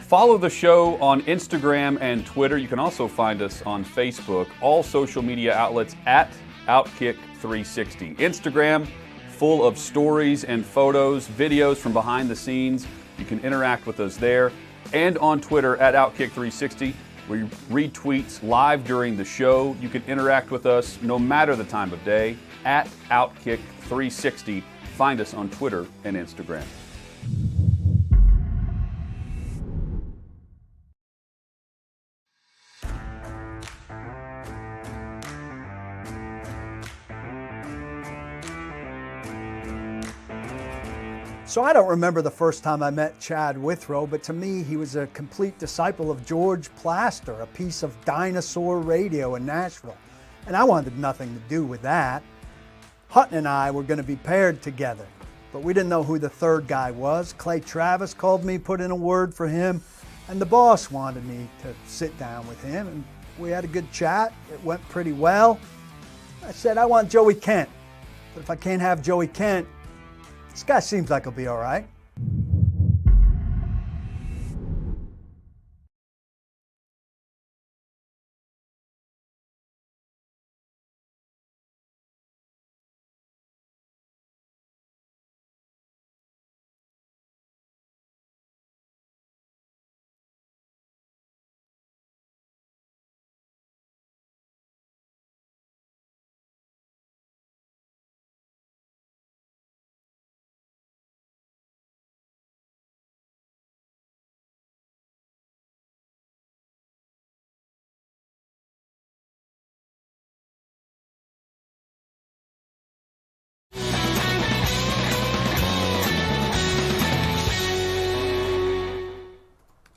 Follow the show on Instagram and Twitter. You can also find us on Facebook, all social media outlets at OutKick 360. Instagram, full of stories and photos, videos from behind the scenes. You can interact with us there. And on Twitter at OutKick 360. We read tweets live during the show. You can interact with us no matter the time of day at OutKick 360. Find us on Twitter and Instagram. So I don't remember the first time I met Chad Withrow, but to me, he was a complete disciple of George Plaster, a piece of dinosaur radio in Nashville. And I wanted nothing to do with that. Hutton and I were going to be paired together, but we didn't know who the third guy was. Clay Travis called me, put in a word for him, and the boss wanted me to sit down with him, and we had a good chat. It went pretty well. I said, I want Joey Kent, but if I can't have Joey Kent, this guy seems like he'll be all right.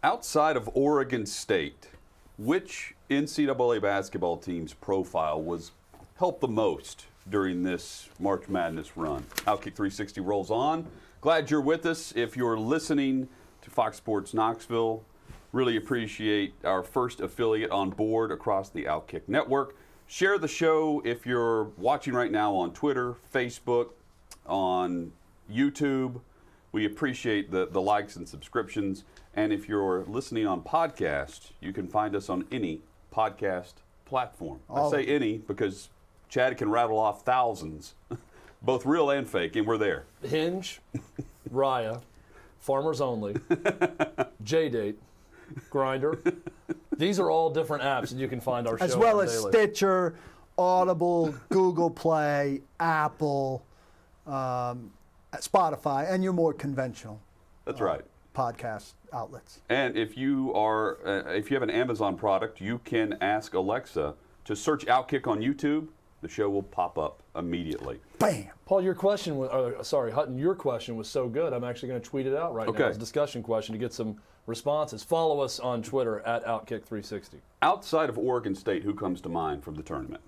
Outside of Oregon State, which NCAA basketball team's profile was helped the most during this March Madness run? OutKick 360 rolls on. Glad you're with us. If you're listening to Fox Sports Knoxville, really appreciate our first affiliate on board across the OutKick network. Share the show if you're watching right now on Twitter, Facebook, on YouTube. We appreciate the likes and subscriptions. And if you're listening on podcast, you can find us on any podcast platform. I say any because Chad can rattle off thousands, both real and fake, and we're there. Hinge, Raya, Farmers Only, JDate, Grinder. These are all different apps that you can find our show As well on as daily. Stitcher, Audible, Google Play, Apple, Spotify, and your more conventional That's right. podcast outlets. And if you have an Amazon product, you can ask Alexa to search OutKick on YouTube. The show will pop up immediately. Bam! Paul, your question was, sorry, Hutton, your question was so good, I'm actually going to tweet it out right now as a discussion question to get some responses. Follow us on Twitter at OutKick360. Outside of Oregon State, who comes to mind from the tournament?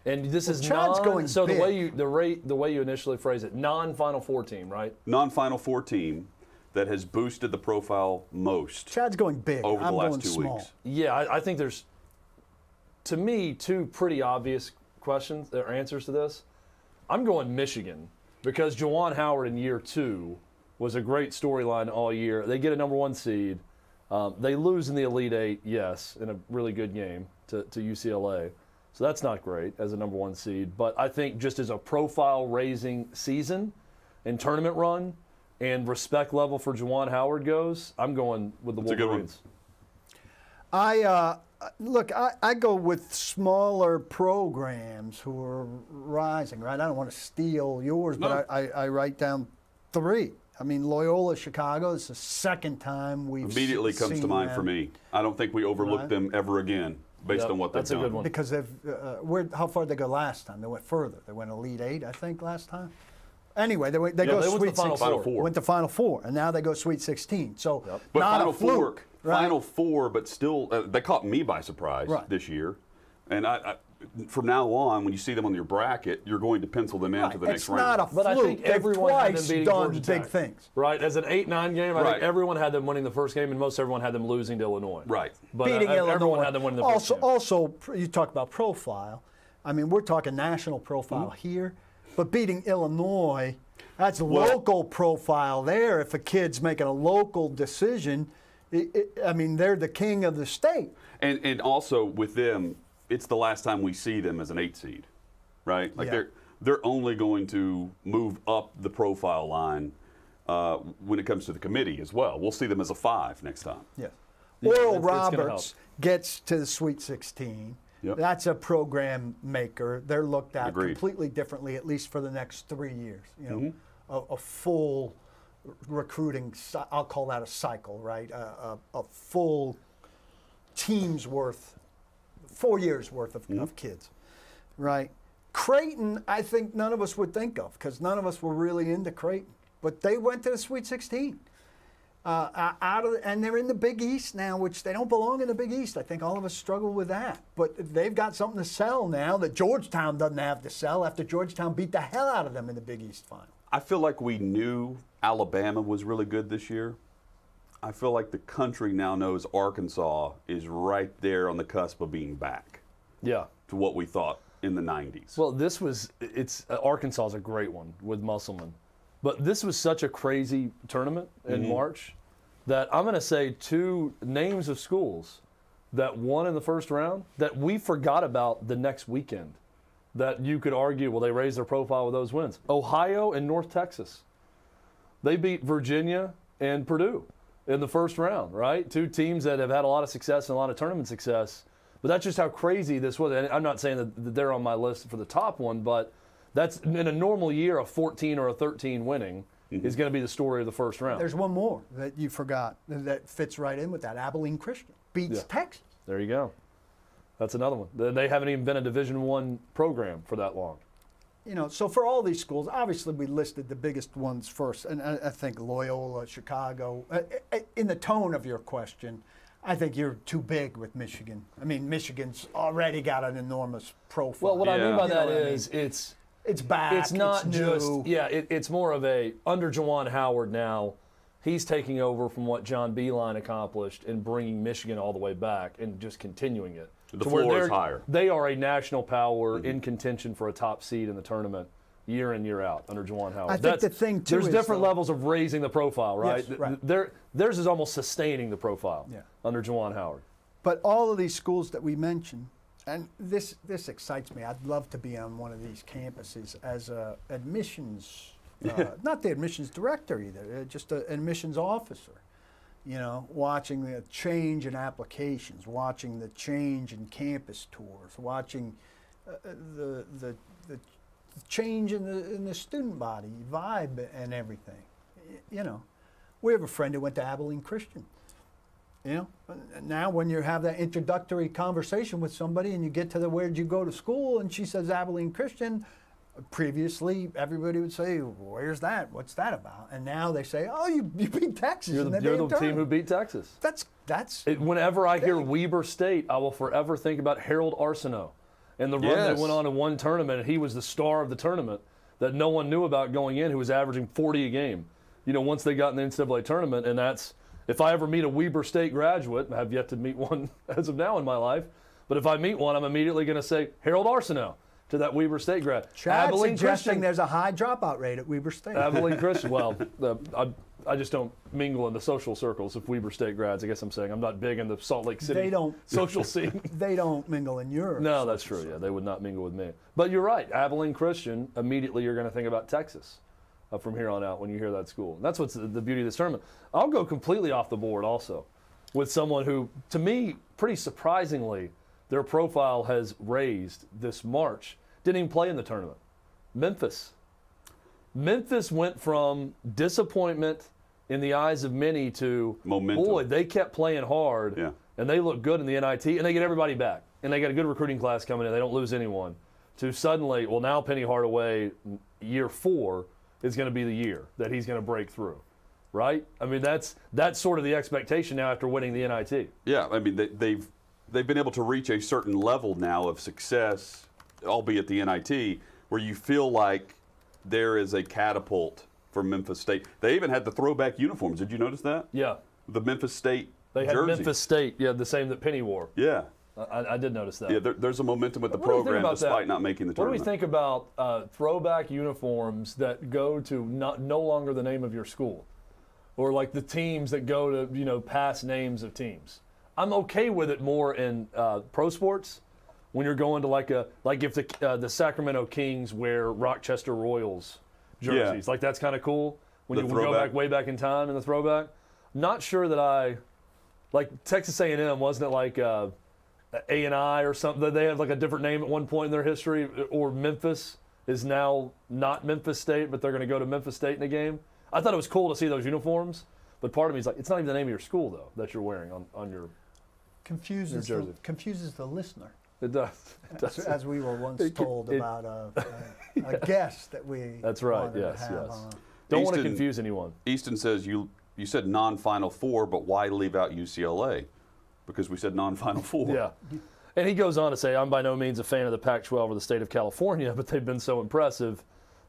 And this is Chad's going so big. the way you initially phrase it, non-Final Four team, right? Non-Final Four team that has boosted the profile most Chad's going big. over the I'm last going 2 small. weeks. Yeah, I think there's, to me, two pretty obvious questions or answers to this. I'm going Michigan because Juwan Howard in year 2 was a great storyline all year. They get a number 1 seed. They lose in the Elite Eight, yes, in a really good game to UCLA. So that's not great as a number 1 seed. But I think just as a profile-raising season and tournament run and respect level for Juwan Howard goes, I'm going with the That's a good one. Wolverines. I go with smaller programs who are rising, right? I don't want to steal yours, but I write down 3. I mean, Loyola Chicago is the second time we've Immediately comes to seen mind them. for me. I don't think we overlook Right. them ever again based Yep, on what they've that's a done. good one. Because they've, how far did they go last time? They went further. They went Elite Eight, I think, last time. Anyway, they go they went to Sweet the Final 16. Four. Went to Final Four, and now they go Sweet 16. So But not Final a fluke, Four, right? Final Four, but still, they caught me by surprise Right. this year. And I, from now on, when you see them on your bracket, you're going to pencil them into the next It's round. not a But I fluke. think They've everyone had them twice beating done Georgia big Tech. things. Right, as an 8-9 game, I Right. think everyone had them winning the first game, and most everyone had them losing to Illinois. Right. But Beating Illinois. everyone had them winning the first game. Also, you talk about profile. I mean, we're talking national profile Mm-hmm. here, but beating Illinois, that's local profile there. If a kid's making a local decision, I mean, they're the king of the state. And also with them, it's the last time we see them as an 8 seed, right? Like Yeah. they're only going to move up the profile line when it comes to the committee as well. We'll see them as a 5 next time. Yeah. Yeah, Oral it's gonna help. Roberts gets to the Sweet 16. Yep. That's a program maker. They're looked at Agreed. completely differently, at least for the next 3 years. You know, Mm-hmm. a full recruiting. I'll call that a cycle, right? A full team's worth, 4 years worth of kids, right? Creighton, I think none of us would think of because none of us were really into Creighton, but they went to the Sweet 16. And they're in the Big East now, which they don't belong in the Big East. I think all of us struggle with that. But they've got something to sell now that Georgetown doesn't have to sell after Georgetown beat the hell out of them in the Big East final. I feel like we knew Alabama was really good this year. I feel like the country now knows Arkansas is right there on the cusp of being back Yeah. to what we thought in the 90s. Well, Arkansas is a great one with Musselman. But this was such a crazy tournament in March that I'm going to say 2 names of schools that won in the first round that we forgot about the next weekend. That you could argue, well, they raised their profile with those wins. Ohio and North Texas. They beat Virginia and Purdue in the first round, right? 2 teams that have had a lot of success and a lot of tournament success. But that's just how crazy this was. And I'm not saying that they're on my list for the top one, but that's in a normal year, a 14 or a 13 winning is going to be the story of the first round. There's one more that you forgot that fits right in with that. Abilene Christian beats Texas. There you go. That's another one. They haven't even been a Division I program for that long. so for all these schools, obviously we listed the biggest ones first, and I think Loyola, Chicago. In the tone of your question, I think you're too big with Michigan. I mean, Michigan's already got an enormous profile. Well, what I mean by You know that what I is mean? It's back. it's not it's just new. it's more of a under Juwan Howard now. He's taking over from what John Beilein accomplished in bringing Michigan all the way back and just continuing it. The to where floor is they're- higher. They are a national power in contention for a top seed in the tournament year in, year out under Juwan Howard. I think the thing, too, there's is, different though- levels of raising the profile, right? Yes, right. Theirs is almost sustaining the profile Yeah. under Juwan Howard. But all of these schools that we mentioned, and this excites me. I'd love to be on one of these campuses as a admissions, not the admissions director either, just an admissions officer. Watching the change in applications, watching the change in campus tours, watching the change in the student body, vibe, and everything. We have a friend who went to Abilene Christian. Now when you have that introductory conversation with somebody and you get to the where'd you go to school, and she says Abilene Christian. Previously, everybody would say, "Where's that? What's that about?" And now they say, "Oh, you beat Texas." You're in the, the you're damn the team who tournament." beat Texas. That's Whenever I hear Weber State, I will forever think about Harold Arsenault and the run Yes. they went on in one tournament, and he was the star of the tournament that no one knew about going in, who was averaging 40 a game. Once they got in the NCAA tournament, and that's, if I ever meet a Weber State graduate, I have yet to meet one as of now in my life, but if I meet one, I'm immediately going to say Harold Arsenault to that Weber State grad. Chad Abilene suggesting Christian, there's a high dropout rate at Weber State. Abilene Christian. Well, I just don't mingle in the social circles of Weber State grads. I guess I'm saying I'm not big in the Salt Lake City They don't- social scene. They don't mingle in yours. No, that's true. Yeah, they would not mingle with me. But you're right. Abilene Christian, immediately you're going to think about Texas from here on out when you hear that school. And that's what's the beauty of this tournament. I'll go completely off the board also with someone who, to me, pretty surprisingly, their profile has raised this March. Didn't even play in the tournament. Memphis. Memphis went from disappointment in the eyes of many to Momentum. boy, they kept playing hard, Yeah. and they look good in the NIT, and they get everybody back, and they got a good recruiting class coming in. They don't lose anyone. To suddenly, well, now Penny Hardaway, year 4 is going to be the year that he's going to break through, right? I mean, that's sort of the expectation now after winning the NIT. Yeah, I mean they've been able to reach a certain level now of success, albeit the NIT, where you feel like there is a catapult for Memphis State. They even had the throwback uniforms. Did you notice that? Yeah, The Memphis State they had jersey. Memphis State, the same that Penny wore. Yeah. I did notice that. Yeah, there's a momentum with the What do you think program about that? despite not making the What do we tournament. think about throwback uniforms that go to no longer the name of your school, or like the teams that go to past names of teams? I'm okay with it more in pro sports when you're going to like if the Sacramento Kings wear Rochester Royals jerseys, like that's kind of cool when The you go throwback. back way back in time in the throwback. Not sure that I like Texas A&M, wasn't it like A&I or something? They had like a different name at one point in their history, or Memphis is now not Memphis State, but they're going to go to Memphis State in a game. I thought it was cool to see those uniforms, but part of me is like, it's not even the name of your school though that you're wearing on your. Confuses New Jersey. the listener, It does. It does. as we were once told it- about a guest that we. That's right. wanted to Yes. have Yes. on. Don't want to Easton- confuse anyone. Easton says you said non-Final Four, but why leave out UCLA? Because we said non-Final Four. Yeah. And he goes on to say, I'm by no means a fan of the Pac-12 or the state of California, but they've been so impressive.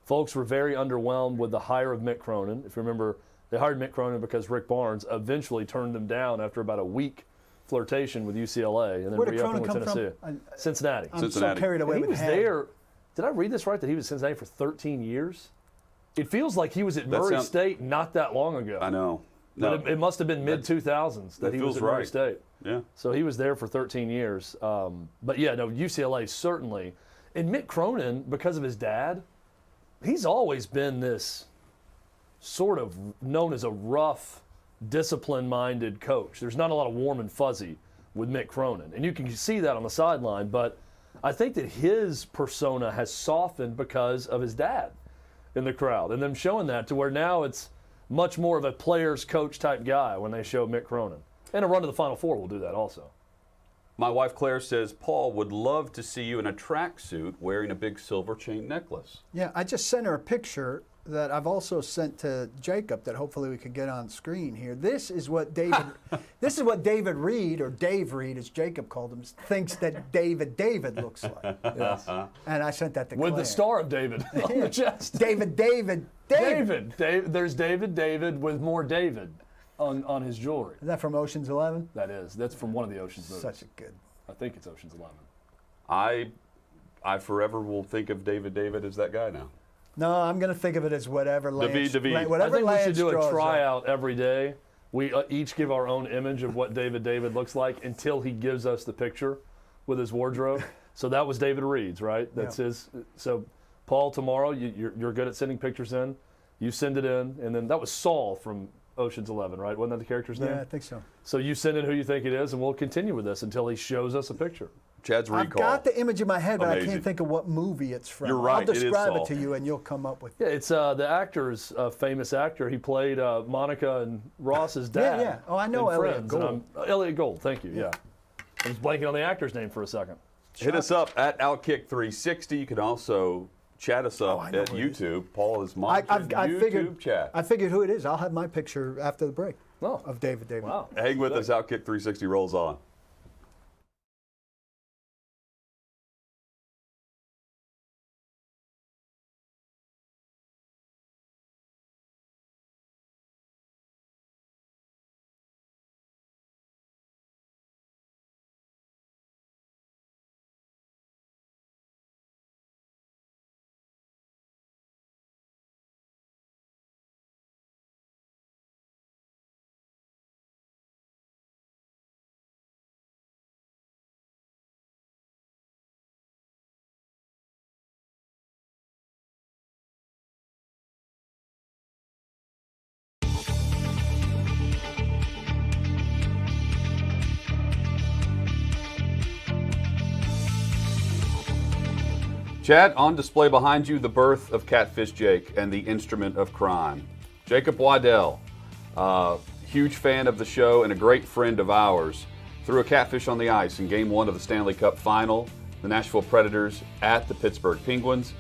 Folks were very underwhelmed with the hire of Mick Cronin. If you remember, they hired Mick Cronin because Rick Barnes eventually turned them down after about a week flirtation with UCLA and then Where did re-upped Cronin with come Tennessee. from? Cincinnati. I'm Cincinnati. so carried away And he with was Ham. there. Did I read this right that he was in Cincinnati for 13 years? It feels like he was at That Murray sounds- State not that long ago. I know. But No. it must have been mid-2000s that he was feels at Murray right. State. Yeah. So he was there for 13 years. But yeah, no, UCLA certainly. And Mick Cronin, because of his dad, he's always been this sort of known as a rough, discipline-minded coach. There's not a lot of warm and fuzzy with Mick Cronin. And you can see that on the sideline. But I think that his persona has softened because of his dad in the crowd. And them showing that to where now it's much more of a player's coach type guy when they show Mick Cronin. And a run to the Final Four will do that also. My wife Claire says, Paul would love to see you in a tracksuit wearing a big silver chain necklace. Yeah, I just sent her a picture that I've also sent to Jacob that hopefully we could get on screen here. This is what David Reed, or Dave Reed as Jacob called him, thinks that David looks like. Yes. And I sent that to With Claire. the star of David on the chest. David. There's David with more David on his jewelry. Is that from Ocean's 11? That is. That's from one of the Ocean's movies. Such a good. I think it's Ocean's 11. I forever will think of David as that guy now. No, I'm going to think of it as whatever Lance. David. Whatever I think we should Lance do a draws up. tryout every day. We each give our own image of what David looks like until he gives us the picture with his wardrobe. So that was David Reed's, right? That's his. So, Paul, tomorrow you're good at sending pictures in. You send it in, and then that was Saul from Ocean's 11, right? Wasn't that the character's name? Yeah, I think so. So you send in who you think it is, and we'll continue with this until he shows us a picture. Chad's recall. I've got the image in my head, but I Amazing. can't think of what movie it's from. You're right, I'll it is describe Saul. it to you, and you'll come up with. Yeah, it's the actor's famous actor. He played Monica and Ross's dad. Yeah. Oh, I know in Elliot Friends, Gould. and Elliot Gould, thank you, yeah. I was blanking on the actor's name for a second. Hit us up at OutKick360. You can also chat us up I know at who it is. YouTube. Paul is monitoring YouTube chat. I figured who it is. I'll have my picture after the break Oh, of David. wow. Hang with us. OutKick360 rolls on. Chad, on display behind you, the birth of Catfish Jake and the instrument of crime. Jacob Waddell, huge fan of the show and a great friend of ours, threw a catfish on the ice in Game 1 of the Stanley Cup Final, the Nashville Predators at the Pittsburgh Penguins,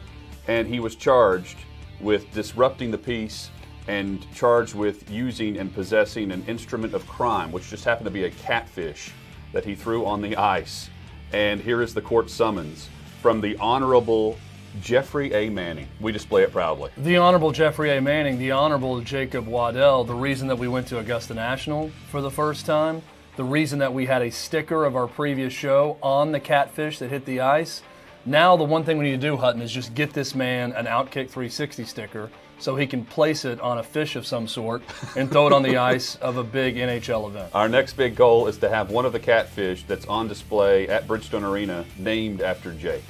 and he was charged with disrupting the peace and charged with using and possessing an instrument of crime, which just happened to be a catfish that he threw on the ice. And here is the court summons from the Honorable Jeffrey A. Manning. We display it proudly. The Honorable Jeffrey A. Manning, the Honorable Jacob Waddell, the reason that we went to Augusta National for the first time, the reason that we had a sticker of our previous show on the catfish that hit the ice. Now the one thing we need to do, Hutton, is just get this man an OutKick 360 sticker so he can place it on a fish of some sort and throw it on the ice of a big NHL event. Our next big goal is to have one of the catfish that's on display at Bridgestone Arena named after Jake.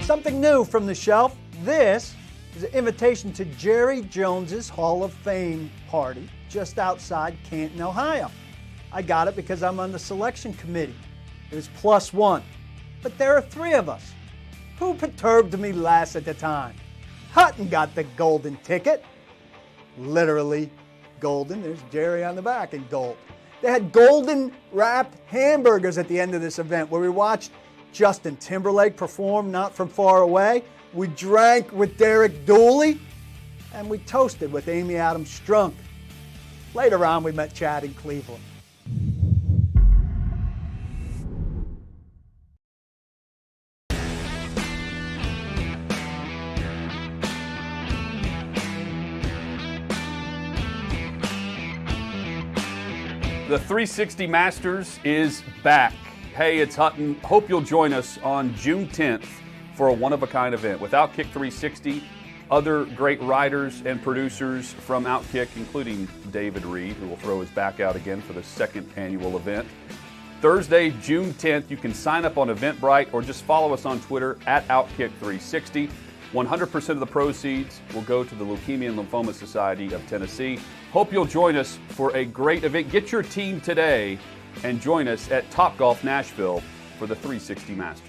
Something new from the shelf. This is an invitation to Jerry Jones's Hall of Fame party just outside Canton, Ohio. I got it because I'm on the selection committee. It was +1. But there are 3 of us. Who perturbed me last at the time? Hutton got the golden ticket. Literally golden. There's Jerry on the back in gold. They had golden wrapped hamburgers at the end of this event where we watched Justin Timberlake performed Not From Far Away. We drank with Derek Dooley, and we toasted with Amy Adams Strunk. Later on, we met Chad in Cleveland. The 360 Masters is back. Hey, it's Hutton. Hope you'll join us on June 10th for a one-of-a-kind event with OutKick 360, other great writers and producers from OutKick, including David Reed, who will throw his back out again for the 2nd annual event. Thursday, June 10th, you can sign up on Eventbrite or just follow us on Twitter at OutKick 360. 100% of the proceeds will go to the Leukemia and Lymphoma Society of Tennessee. Hope you'll join us for a great event. Get your team today and join us at Topgolf Nashville for the 360 Masters.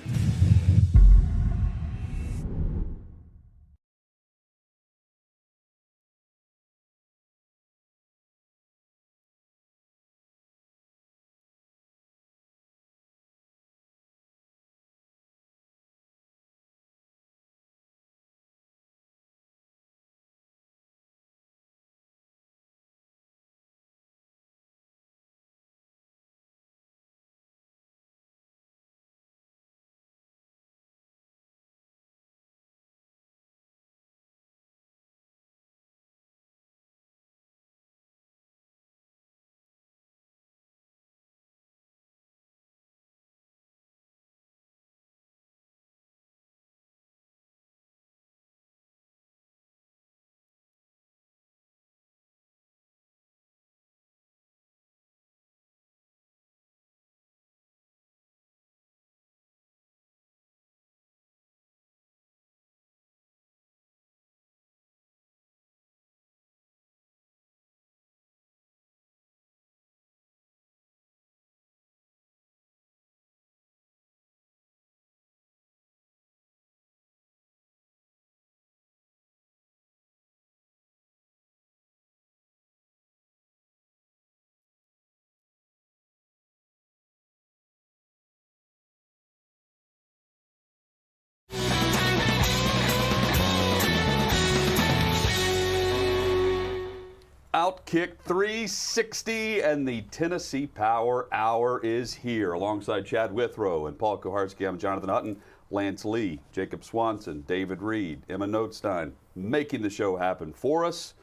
OutKick 360 and the Tennessee Power Hour is here. Alongside Chad Withrow and Paul Kuharsky, I'm Jonathan Hutton, Lance Lee, Jacob Swanson, David Reed, Emma Notestein, making the show happen for us.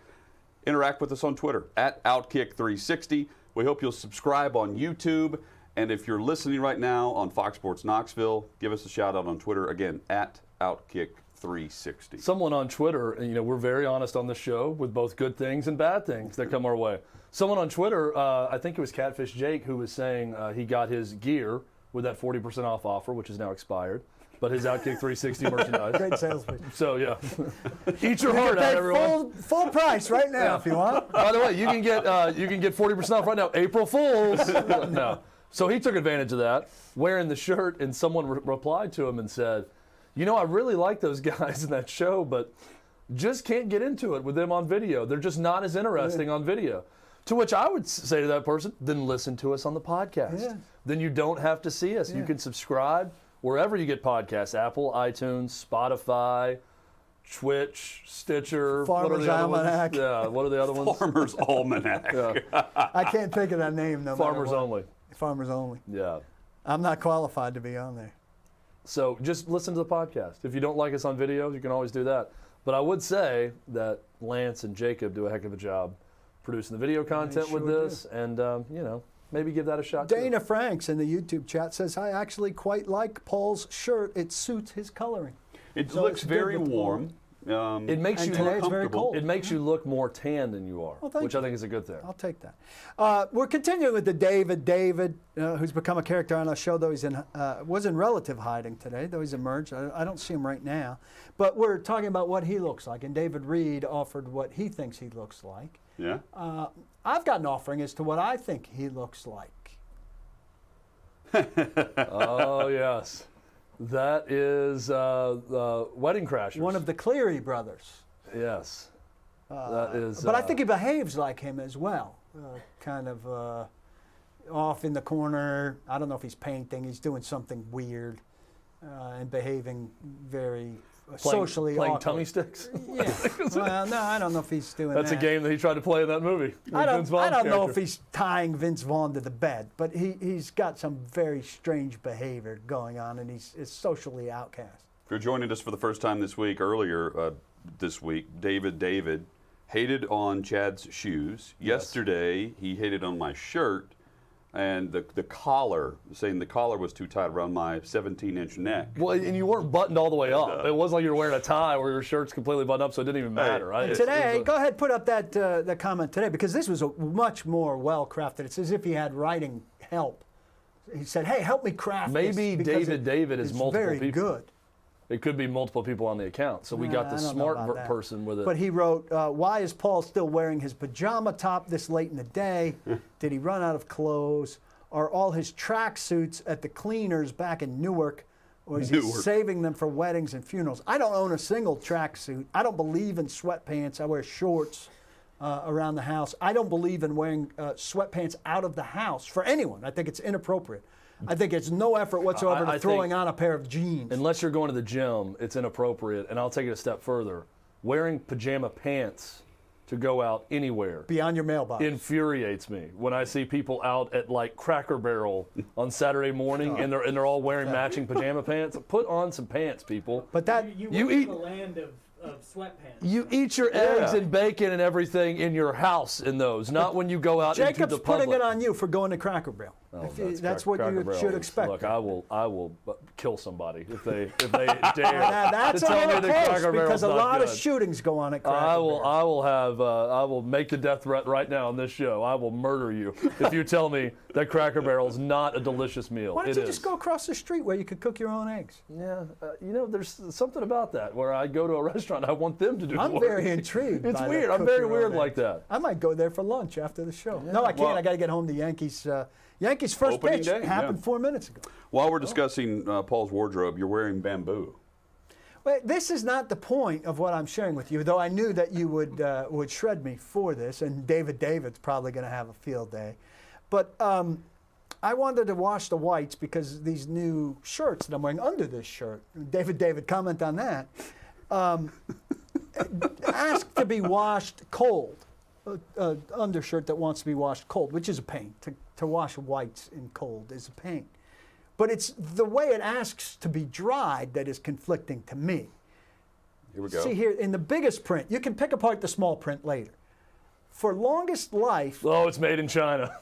Interact with us on Twitter at OutKick 360. We hope you'll subscribe on YouTube. And if you're listening right now on Fox Sports Knoxville, give us a shout out on Twitter, again, at OutKick 360. Someone on Twitter, and we're very honest on the show with both good things and bad things that come our way. Someone on Twitter, I think it was Catfish Jake, who was saying he got his gear with that 40% off offer, which is now expired, but his OutKick 360 merchandise. Great sales pitch. So, yeah. Eat your heart out, everyone. Full price right now if you want. By the way, you can get 40% off right now. April Fools. No. So he took advantage of that, wearing the shirt, and someone replied to him and said, I really like those guys in that show, but just can't get into it with them on video. They're just not as interesting on video. To which I would say to that person, then listen to us on the podcast. Yeah. Then you don't have to see us. Yeah. You can subscribe wherever you get podcasts, Apple, iTunes, Spotify, Twitch, Stitcher. Farmer's Almanac. Yeah, what are the other ones? Farmer's Almanac. Yeah. I can't think of that name no matter Farmers what. Only. Farmers Only. Yeah. I'm not qualified to be on there. So just listen to the podcast. If you don't like us on video, you can always do that. But I would say that Lance and Jacob do a heck of a job producing the video content with sure this, and maybe give that a shot. Dana Franks in the YouTube chat says, I actually quite like Paul's shirt. It suits his coloring. It So looks it's very good with warm. It makes And you today look it's very comfortable. cold. It makes you look more tan than you are, thank which you. I think is a good thing. I'll take that. We're continuing with the David, who's become a character on our show, though he's was in relative hiding today, though he's emerged. I don't see him right now. But we're talking about what he looks like, and David Reed offered what he thinks he looks like. Yeah. I've got an offering as to what I think he looks like. Oh, yes. That is Wedding Crashers. One of the Cleary brothers. Yes. That is. But I think he behaves like him as well. Kind of off in the corner. I don't know if he's painting. He's doing something weird and behaving very socially playing awkward. tummy sticks. Yeah. Well, no, I don't know if he's doing That's that. a game that he tried to play in that movie. I don't Vince Vaughn's know character. if he's tying Vince Vaughn to the bed, but he's got some very strange behavior going on, and he's socially outcast. If you're joining us for the first time this week, earlier this week, David hated on Chad's shoes. Yes. Yesterday, he hated on my shirt and the collar, saying the collar was too tight around my 17-inch neck. Well, and you weren't buttoned all the way up. It wasn't like you were wearing a tie where your shirt's completely buttoned up, so it didn't even matter, right? And today, go ahead, put up that comment today, because this was a much more well-crafted. It's as if he had writing help. He said, hey, help me craft Maybe this. because David is it's multiple very people. good. It could be multiple people on the account. So we got the I don't know smart about that. person with it. But he wrote, why is Paul still wearing his pajama top this late in the day? Did he run out of clothes? are all his track suits at the cleaners back in Newark, or is he saving them for weddings and funerals? I don't own a single track suit. I don't believe in sweatpants. I wear shorts around the house. I don't believe in wearing sweatpants out of the house for anyone. I think it's inappropriate. I think it's no effort whatsoever to throwing on a pair of jeans. Unless you're going to the gym, it's inappropriate. And I'll take it a step further. Wearing pajama pants to go out anywhere Beyond your mailbox infuriates me when I see people out at like Cracker Barrel on Saturday morning and they're all wearing matching pajama pants. Put on some pants, people. But that you eat the land of sweatpants. You eat your eggs and bacon and everything in your house in those, not when you go out into the Jacob's public. putting it on you for going to Cracker Barrel. Oh, that's what you should expect. Look, I will kill somebody if they dare Now, that's to a tell me little that close Cracker Barrel's because a not lot good. of shootings go on at Cracker Barrel. I will make the death threat right now on this show. I will murder you if you tell me that Cracker Barrel is not a delicious meal. Why don't you just go across the street where you could cook your own eggs? Yeah, there's something about that where I go to a restaurant, I want them to do. I'm work. very intrigued. It's by weird. that I'm very cook your weird own like eggs. that. I might go there for lunch after the show. Yeah. No, I can't. Well, I got to get home to Yankees. Yankees first Opening pitch day, happened 4 minutes ago. While we're discussing Paul's wardrobe, you're wearing bamboo. Well, this is not the point of what I'm sharing with you, though I knew that you would shred me for this, and David's probably going to have a field day. But I wanted to wash the whites because these new shirts that I'm wearing under this shirt, David, comment on that, ask to be washed cold. Undershirt that wants to be washed cold, which is a pain. To wash whites in cold is a pain. But it's the way it asks to be dried that is conflicting to me. Here we go. See here, in the biggest print, you can pick apart the small print later. For longest life, Oh, it's made in China.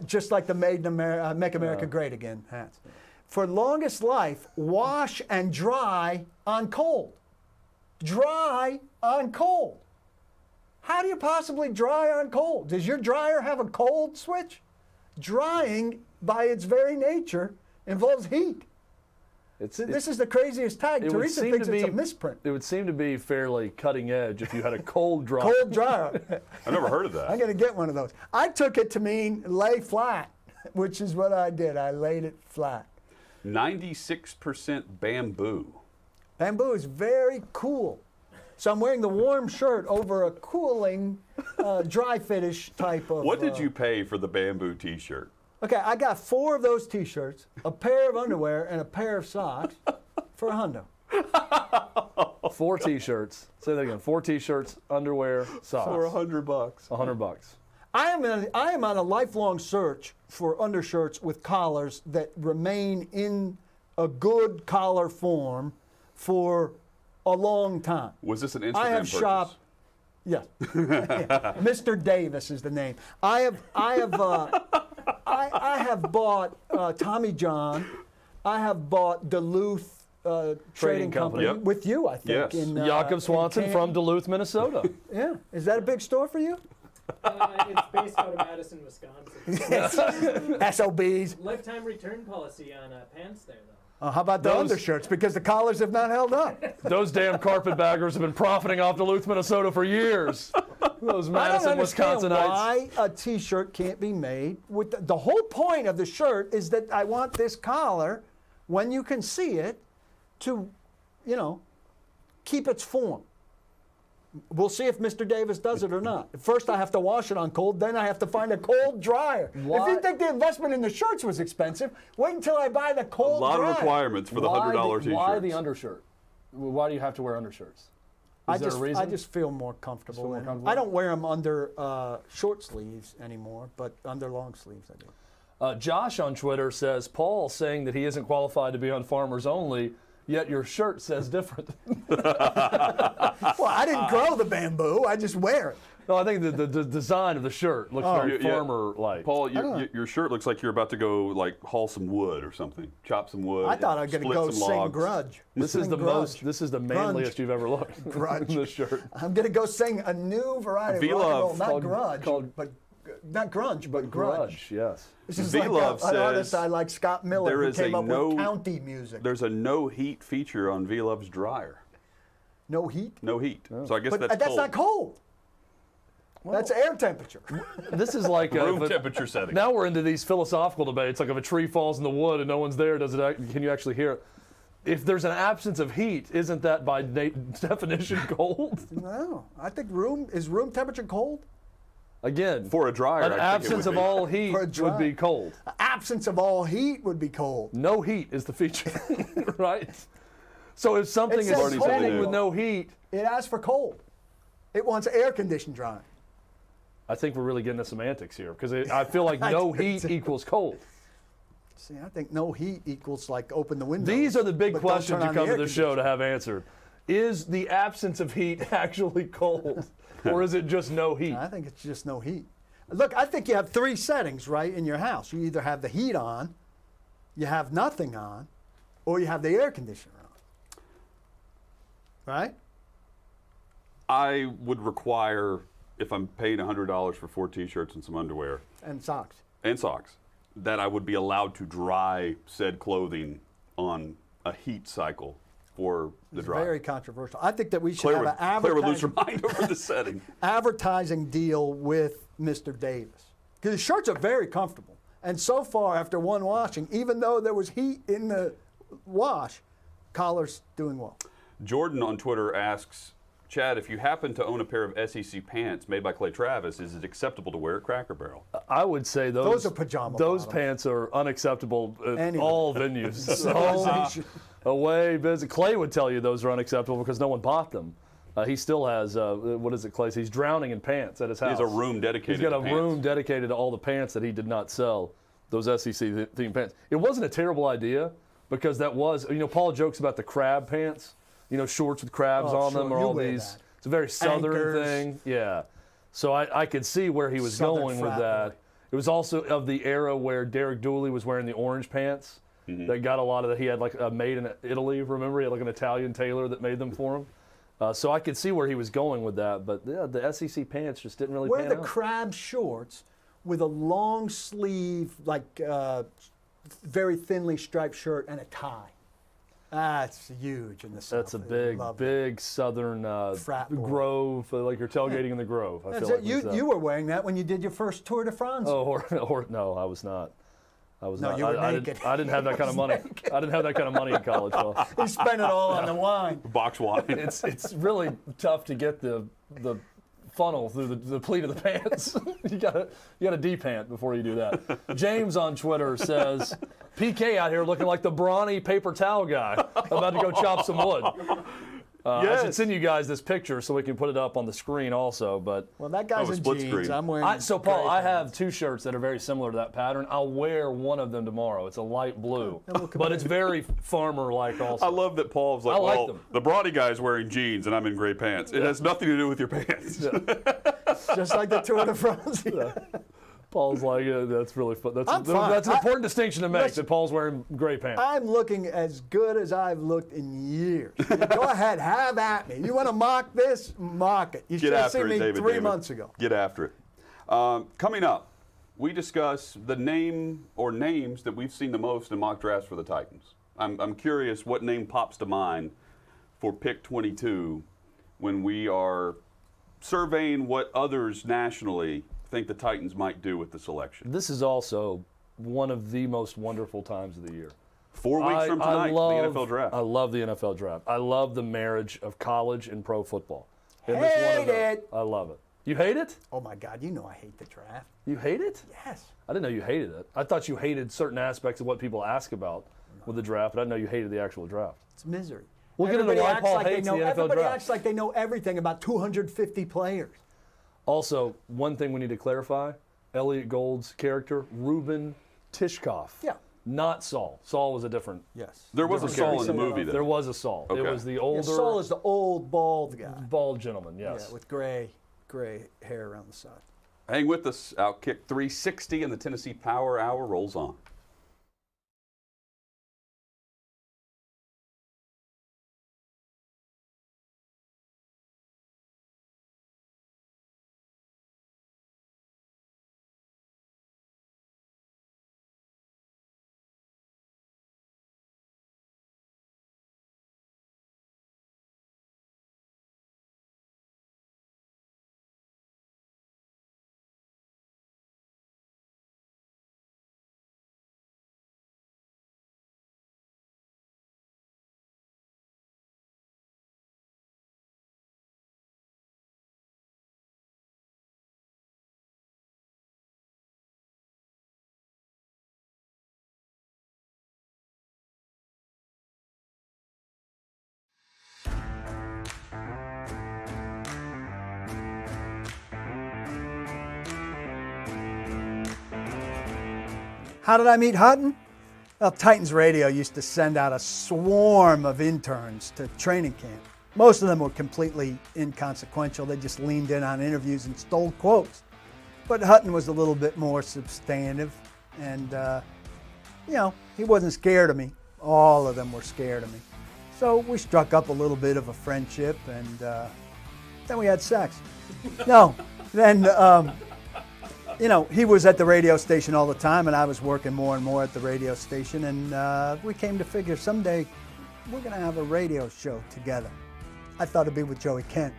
just like the Made in America, Make America Great Again hats. For longest life, wash and dry on cold. Dry on cold. How do you possibly dry on cold? Does your dryer have a cold switch? Drying, by its very nature, involves heat. This is the craziest tag. Teresa thinks it's a misprint. It would seem to be fairly cutting edge if you had a cold dryer. Cold dryer. I've never heard of that. I'm going to get one of those. I took it to mean lay flat, which is what I did. I laid it flat. 96% bamboo. Bamboo is very cool. So I'm wearing the warm shirt over a cooling, dry fitish type of. What did you pay for the bamboo T-shirt? Okay, I got 4 of those T-shirts, a pair of underwear, and a pair of socks for $100. 4 T-shirts. Say that again. 4 T-shirts, underwear, socks. For $100. $100. I am on a lifelong search for undershirts with collars that remain in a good collar form for a long time. Was this an Instagram I have purchase? shopped. Yes, Mr. Davis is the name. I have bought Tommy John. I have bought Duluth Trading Company Yep. with you, I think. Yes. Jakob Swanson in from Duluth, Minnesota. Yeah, is that a big store for you? It's based out of Madison, Wisconsin. SOBs. Lifetime return policy on pants there, though. How about the Those- undershirts? Because the collars have not held up. Those damn carpetbaggers have been profiting off Duluth, Minnesota for years. Those I don't Madison, understand Wisconsinites. why a T-shirt can't be made with the whole point of the shirt is that I want this collar, when you can see it, to, keep its form. We'll see if Mr. Davis does it or not. First, I have to wash it on cold. Then I have to find a cold dryer. If you think the investment in the shirts was expensive, wait until I buy the A cold lot dryer. of requirements for the $100 T-shirts. Why the undershirt? Why do you have to wear undershirts? Is there a reason? I just feel more comfortable. Feel more in them. comfortable? I don't wear them under short sleeves anymore, but under long sleeves I do. Josh on Twitter says, Paul saying that he isn't qualified to be on Farmers Only, yet your shirt says different. Well, I didn't grow the bamboo. I just wear it. No, I think the design of the shirt looks very Yeah. farmer-like. Paul, your shirt looks like you're about to go haul some wood or something, chop some wood. I thought I was going to split go some sing logs. Grudge. This is Sing the Grudge. This is the manliest you've ever looked. Grudge. in this shirt. I'm going to go sing a new variety of rock and roll, not grudge, but not grunge, but grudge. Yes. This is V-Love like an artist says I like, Scott Miller, there who is came a up with county music. There's a no heat feature on V-Love's dryer. No heat? No heat. So I guess But that's that's cold. not cold. That's air temperature. This is like Room temperature setting. Now we're into these philosophical debates. Like if a tree falls in the wood and no one's there, can you actually hear it? If there's an absence of heat, isn't that by definition cold? No, I think room temperature cold? Again, For a dryer, an I think it absence would of be. all heat For a would be dryer. cold. Absence of all heat would be cold. No heat is the feature, right? So if something It is says spinning cold. with no heat, It asks for cold. It wants air conditioned drying. I think we're really getting to semantics here because I feel like I no think heat so. equals cold. See, I think no heat equals like open the windows. These are the big but don't questions turn you on come to air the show to have answered. Is the absence of heat actually cold, or is it just no heat? I think it's just no heat. Look, I think you have 3 settings, right, in your house. You either have the heat on, you have nothing on, or you have the air conditioner on. Right? I would require, if I'm paying $100 for 4 T-shirts and some underwear And socks. and socks, that I would be allowed to dry said clothing on a heat cycle for the It's dryer. very controversial. I think that we should Claire have would, an Claire would lose her advertising, mind over the setting. advertising deal with Mr. Davis. Because his shirts are very comfortable. And so far, after one washing, even though there was heat in the wash, collar's doing well. Jordan on Twitter asks, Chad, if you happen to own a pair of SEC pants made by Clay Travis, is it acceptable to wear at Cracker Barrel? I would say Those are pajama Those bottoms. pants are unacceptable at Anyway. all venues. Civilization. Away, busy. Clay would tell you those are unacceptable because no one bought them. He still has, what is it, Clay? He's drowning in pants at his house. He has a room dedicated He's got to a pants. room dedicated to all the pants that he did not sell, those SEC-themed pants. It wasn't a terrible idea because that was, Paul jokes about the crab pants, shorts with crabs Oh, on sure, them or you all wear these. that. It's a very southern Anchors. thing. Yeah. So I could see where he was Southern going with frat that. boy. It was also of the era where Derek Dooley was wearing the orange pants. That got a lot of that. He had like a made in Italy, remember? He had like an Italian tailor that made them for him. So I could see where he was going with that. But yeah, the SEC pants just didn't really Wear pan the out. crab shorts with a long sleeve, like very thinly striped shirt and a tie. That's huge in the South. That's a They big, love big southern Frat boy. grove, like you're tailgating in the Grove. I that. feel That's like it. was that. You were wearing that when you did your first Tour de France. Oh, or no, I was not. I was No, not. you were I naked. didn't have that kind of money. I didn't have that kind of money in college. Well, He spent it all on the wine. Box wine. it's really tough to get the funnel through the pleat of the pants. you gotta de-pant before you do that. James on Twitter says, PK out here looking like the brawny paper towel guy about to go chop some wood. I should Yes. send you guys this picture so we can put it up on the screen also. But Well, that guy's Oh, a in split jeans. screen. I'm wearing. so Paul, gray I pants. have 2 shirts that are very similar to that pattern. I'll wear one of them tomorrow. It's a light blue, but it's very farmer-like also. I love that Paul's like, I like well, them. the brawny guy's wearing jeans and I'm in gray pants. It has nothing to do with your pants. Just like the Tour de France. Paul's like, yeah, that's really fun. I'm fine. That's an important distinction to make. Listen, That Paul's wearing gray pants. I'm looking as good as I've looked in years. Go ahead, have at me. You want to mock this? Mock it. You should Get have after seen it, me David. 3 David. months ago. Get after it. Coming up, we discuss the name or names that we've seen the most in mock drafts for the Titans. I'm curious what name pops to mind for pick 22 when we are surveying what others nationally think the Titans might do with the selection. This is also one of the most wonderful times of the year. 4 weeks from tonight, the NFL draft. I love the NFL draft. I love the marriage of college and pro football. And this one of Hate those. it. I love it. You hate it? Oh my God, you know I hate the draft. You hate it? Yes. I didn't know you hated it. I thought you hated certain aspects of what people ask about with the draft, but I didn't know you hated the actual draft. It's misery. We'll get into Everybody why acts Paul like they hates know, the NFL everybody draft. acts like they know everything about 250 players. Also, one thing we need to clarify, Elliot Gould's character, Ruben Tishkoff. Yeah. Not Saul. Saul was a different. Yes. There was a Different Saul in the character. movie, though. There was a Saul. It Okay. was the Yeah, older, Saul is the old bald guy. bald gentleman, yes. Yeah, with gray hair around the side. Hang with us. OutKick 360 and the Tennessee Power Hour rolls on. How did I meet Hutton? Well, Titans Radio used to send out a swarm of interns to training camp. Most of them were completely inconsequential. They just leaned in on interviews and stole quotes. But Hutton was a little bit more substantive, and he wasn't scared of me. All of them were scared of me. So we struck up a little bit of a friendship, and then we had sex. No, then he was at the radio station all the time, and I was working more and more at the radio station, and we came to figure someday we're going to have a radio show together. I thought it'd be with Joey Kent.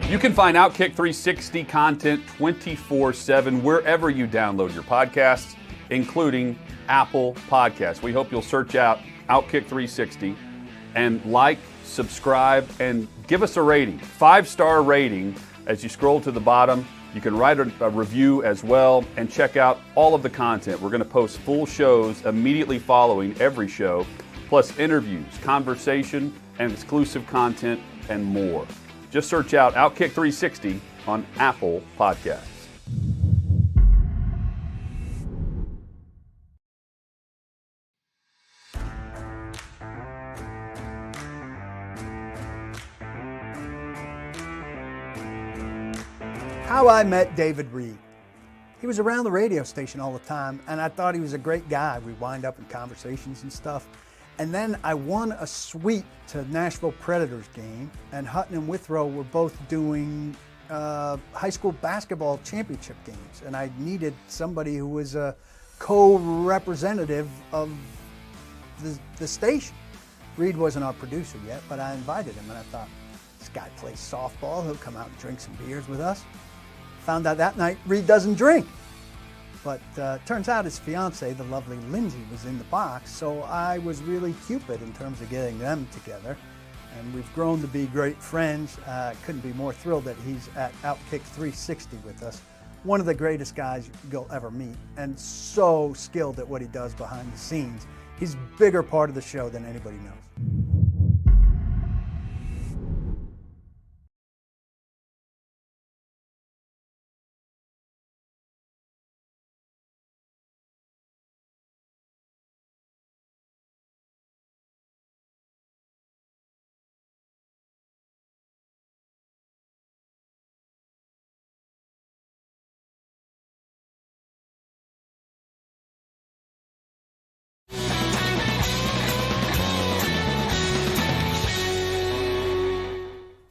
You can find OutKick 360 content 24/7 wherever you download your podcasts, including Apple Podcasts. We hope you'll search out OutKick 360 and like, subscribe, and give us a rating. 5-star rating as you scroll to the bottom. You can write a review as well and check out all of the content. We're going to post full shows immediately following every show, plus interviews, conversation, and exclusive content, and more. Just search out OutKick 360 on Apple Podcasts. How I met David Reed. He was around the radio station all the time, and I thought he was a great guy. We wind up in conversations and stuff. And then I won a suite to Nashville Predators game, and Hutton and Withrow were both doing high school basketball championship games, and I needed somebody who was a co-representative of the station. Reed wasn't our producer yet, but I invited him, and I thought, this guy plays softball, he'll come out and drink some beers with us. Found out that night Reed doesn't drink. But turns out his fiance, the lovely Lindsay, was in the box, so I was really Cupid in terms of getting them together. And we've grown to be great friends. Couldn't be more thrilled that he's at OutKick 360 with us. One of the greatest guys you'll ever meet, and so skilled at what he does behind the scenes. He's a bigger part of the show than anybody knows.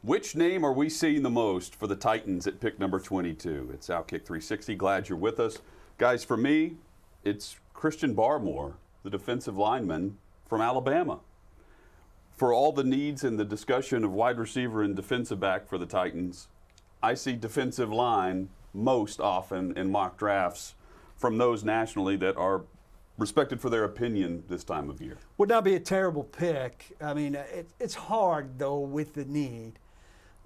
Which name are we seeing the most for the Titans at pick number 22? It's OutKick 360. Glad you're with us. Guys, for me, it's Christian Barmore, the defensive lineman from Alabama. For all the needs and the discussion of wide receiver and defensive back for the Titans, I see defensive line most often in mock drafts from those nationally that are respected for their opinion this time of year. Would not be a terrible pick. I mean, it's hard, though, with the need.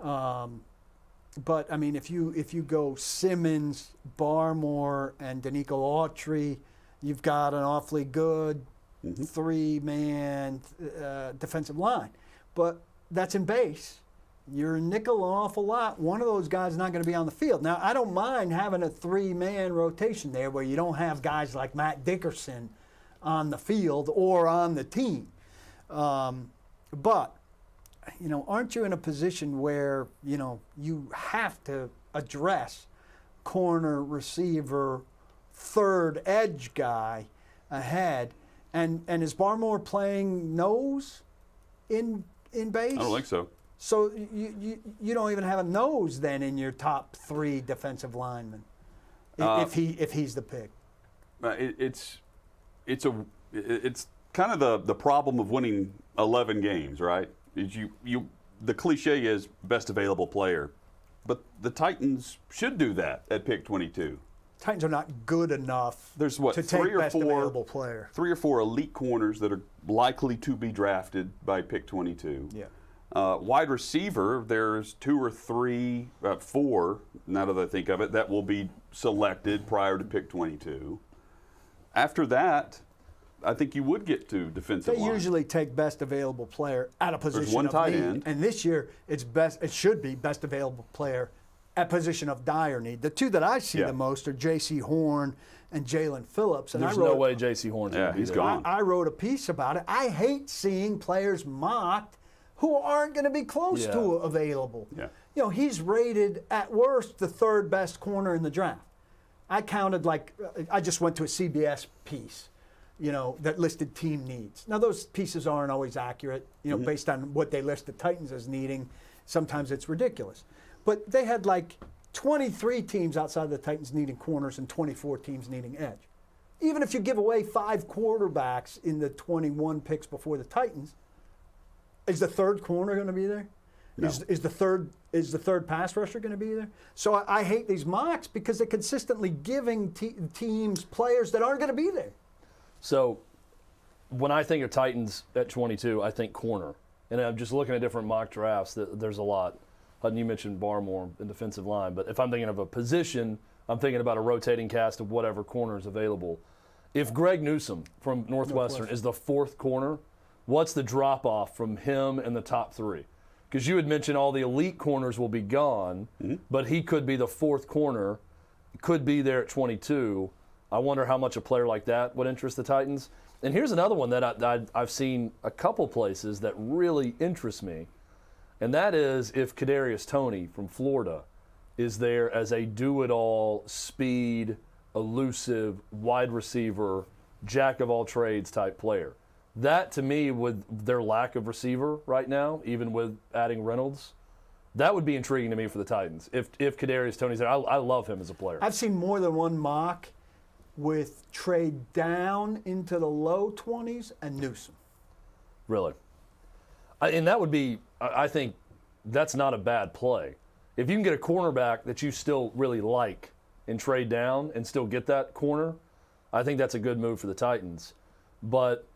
But I mean, if you go Simmons, Barmore, and Danico Autry, you've got an awfully good three-man defensive line. But that's in base. You're in nickel an awful lot. One of those guys is not going to be on the field. Now, I don't mind having a three-man rotation there where you don't have guys like Matt Dickerson on the field or on the team. But aren't you in a position where, you have to address corner, receiver, third edge guy ahead? And is Barmore playing nose in base? I don't think so. So you don't even have a nose then in your top three defensive linemen if he's the pick. It's kind of the problem of winning 11 games, right? Is the cliche is best available player, but the Titans should do that at pick 22. Titans are not good enough There's to take best available player. 3 or 4 elite corners that are likely to be drafted by pick 22. Yeah. Wide receiver, there's 2 or 3, 4, now that I think of it, that will be selected prior to pick 22. After that, I think you would get to defensive They line. usually take best available player at a position one of tight need. end. And this year, it should be best available player at position of dire need. The two that I see Yeah. the most are J.C. Horn and Jalen Phillips. And There's I wrote, no way J.C. Horn's going to be he's there. gone. I wrote a piece about it. I hate seeing players mocked who aren't going to be close Yeah. to available. Yeah. You know, he's rated at worst the third best corner in the draft. I counted I just went to a CBS piece, you know, that listed team needs. Now those pieces aren't always accurate, you know, based on what they list the Titans as needing. Sometimes it's ridiculous. But they had 23 teams outside of the Titans needing corners and 24 teams needing edge. Even if you give away 5 quarterbacks in the 21 picks before the Titans, is the third corner going to be there? No. Is the third pass rusher going to be there? So I hate these mocks because they're consistently giving teams players that aren't going to be there. So when I think of Titans at 22, I think corner. And I'm just looking at different mock drafts. There's a lot. Hutton, you mentioned Barmore in defensive line. But if I'm thinking of a position, I'm thinking about a rotating cast of whatever corner is available. If Greg Newsome from Northwestern is the fourth corner, what's the drop-off from him and the top 3? Because you had mentioned all the elite corners will be gone, but he could be the fourth corner, could be there at 22. I wonder how much a player like that would interest the Titans. And here's another one that I've seen a couple places that really interests me, and that is if Kadarius Toney from Florida is there as a do-it-all, speed, elusive, wide receiver, jack-of-all-trades type player. That, to me, with their lack of receiver right now, even with adding Reynolds, that would be intriguing to me for the Titans. If Kadarius Toney's there, I love him as a player. I've seen more than one mock with trade down into the low 20s and Newsome. Really. And that would be, I think, that's not a bad play. If you can get a cornerback that you still really like and trade down and still get that corner, I think that's a good move for the Titans. But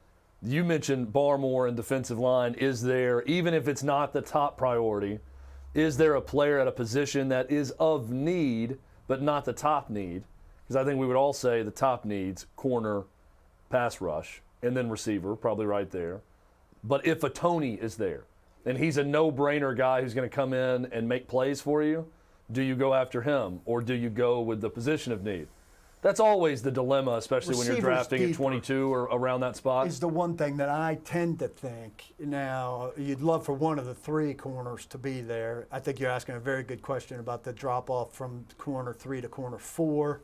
you mentioned Barmore and defensive line. Is there, even if it's not the top priority, is there a player at a position that is of need but not the top need? Because I think we would all say the top needs, corner, pass rush, and then receiver, probably right there. But if a Toney is there, and he's a no-brainer guy who's going to come in and make plays for you, do you go after him or do you go with the position of need? That's always the dilemma, especially when you're Receivers drafting at deeper 22 or around that spot. Is the one thing that I tend to think. Now, you'd love for one of the 3 corners to be there. I think you're asking a very good question about the drop-off from corner 3 to corner 4.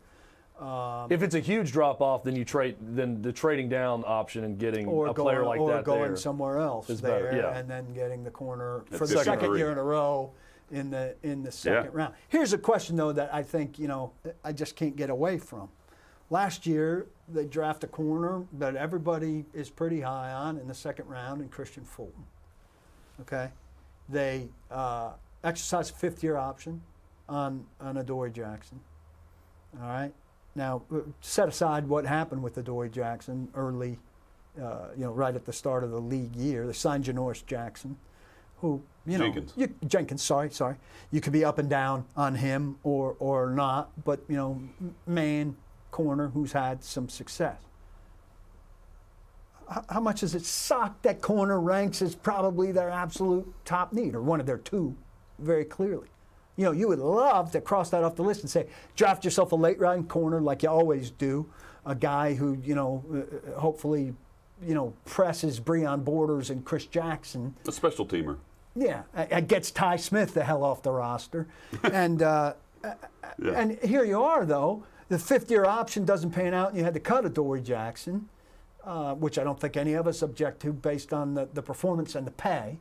If it's a huge drop-off, then then the trading down option and getting a player like that going there somewhere else is there, better, yeah. and then getting the corner At for the 53. second year in a row in the second round. Here's a question though that I think I just can't get away from. Last year they draft a corner that everybody is pretty high on in the second round in Christian Fulton. Okay, they exercised a 5th-year option on Adoree Jackson. All right. Now, set aside what happened with Adoree Jackson early, right at the start of the league year. They signed Janoris Jackson, who, Jenkins, sorry. You could be up and down on him or not, but, man, corner who's had some success. How much does it suck that corner ranks as probably their absolute top need, or one of their 2, very clearly? You would love to cross that off the list and say, draft yourself a late round corner like you always do, a guy who, hopefully, presses Breon Borders and Chris Jackson. A special teamer. Yeah, gets Ty Smith the hell off the roster. And and here you are, though. The 5th-year option doesn't pan out, and you had to cut Adoree Jackson, which I don't think any of us object to based on the performance and the pay.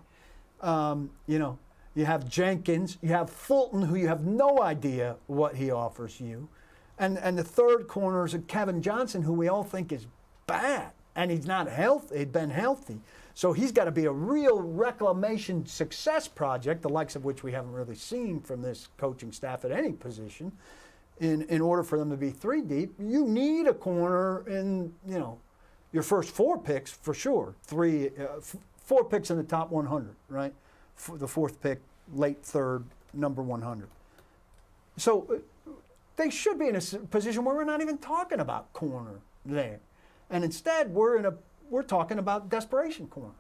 You have Jenkins, you have Fulton, who you have no idea what he offers you. And the third corner is Kevin Johnson, who we all think is bad. And he's not healthy, he'd been healthy. So he's got to be a real reclamation success project, the likes of which we haven't really seen from this coaching staff at any position. In order for them to be 3 deep, you need a corner in, your first 4 picks for sure. 4 picks in the top 100, right? The 4th pick, late 3rd, number 100. So they should be in a position where we're not even talking about corner there. And instead, we're talking about desperation corner.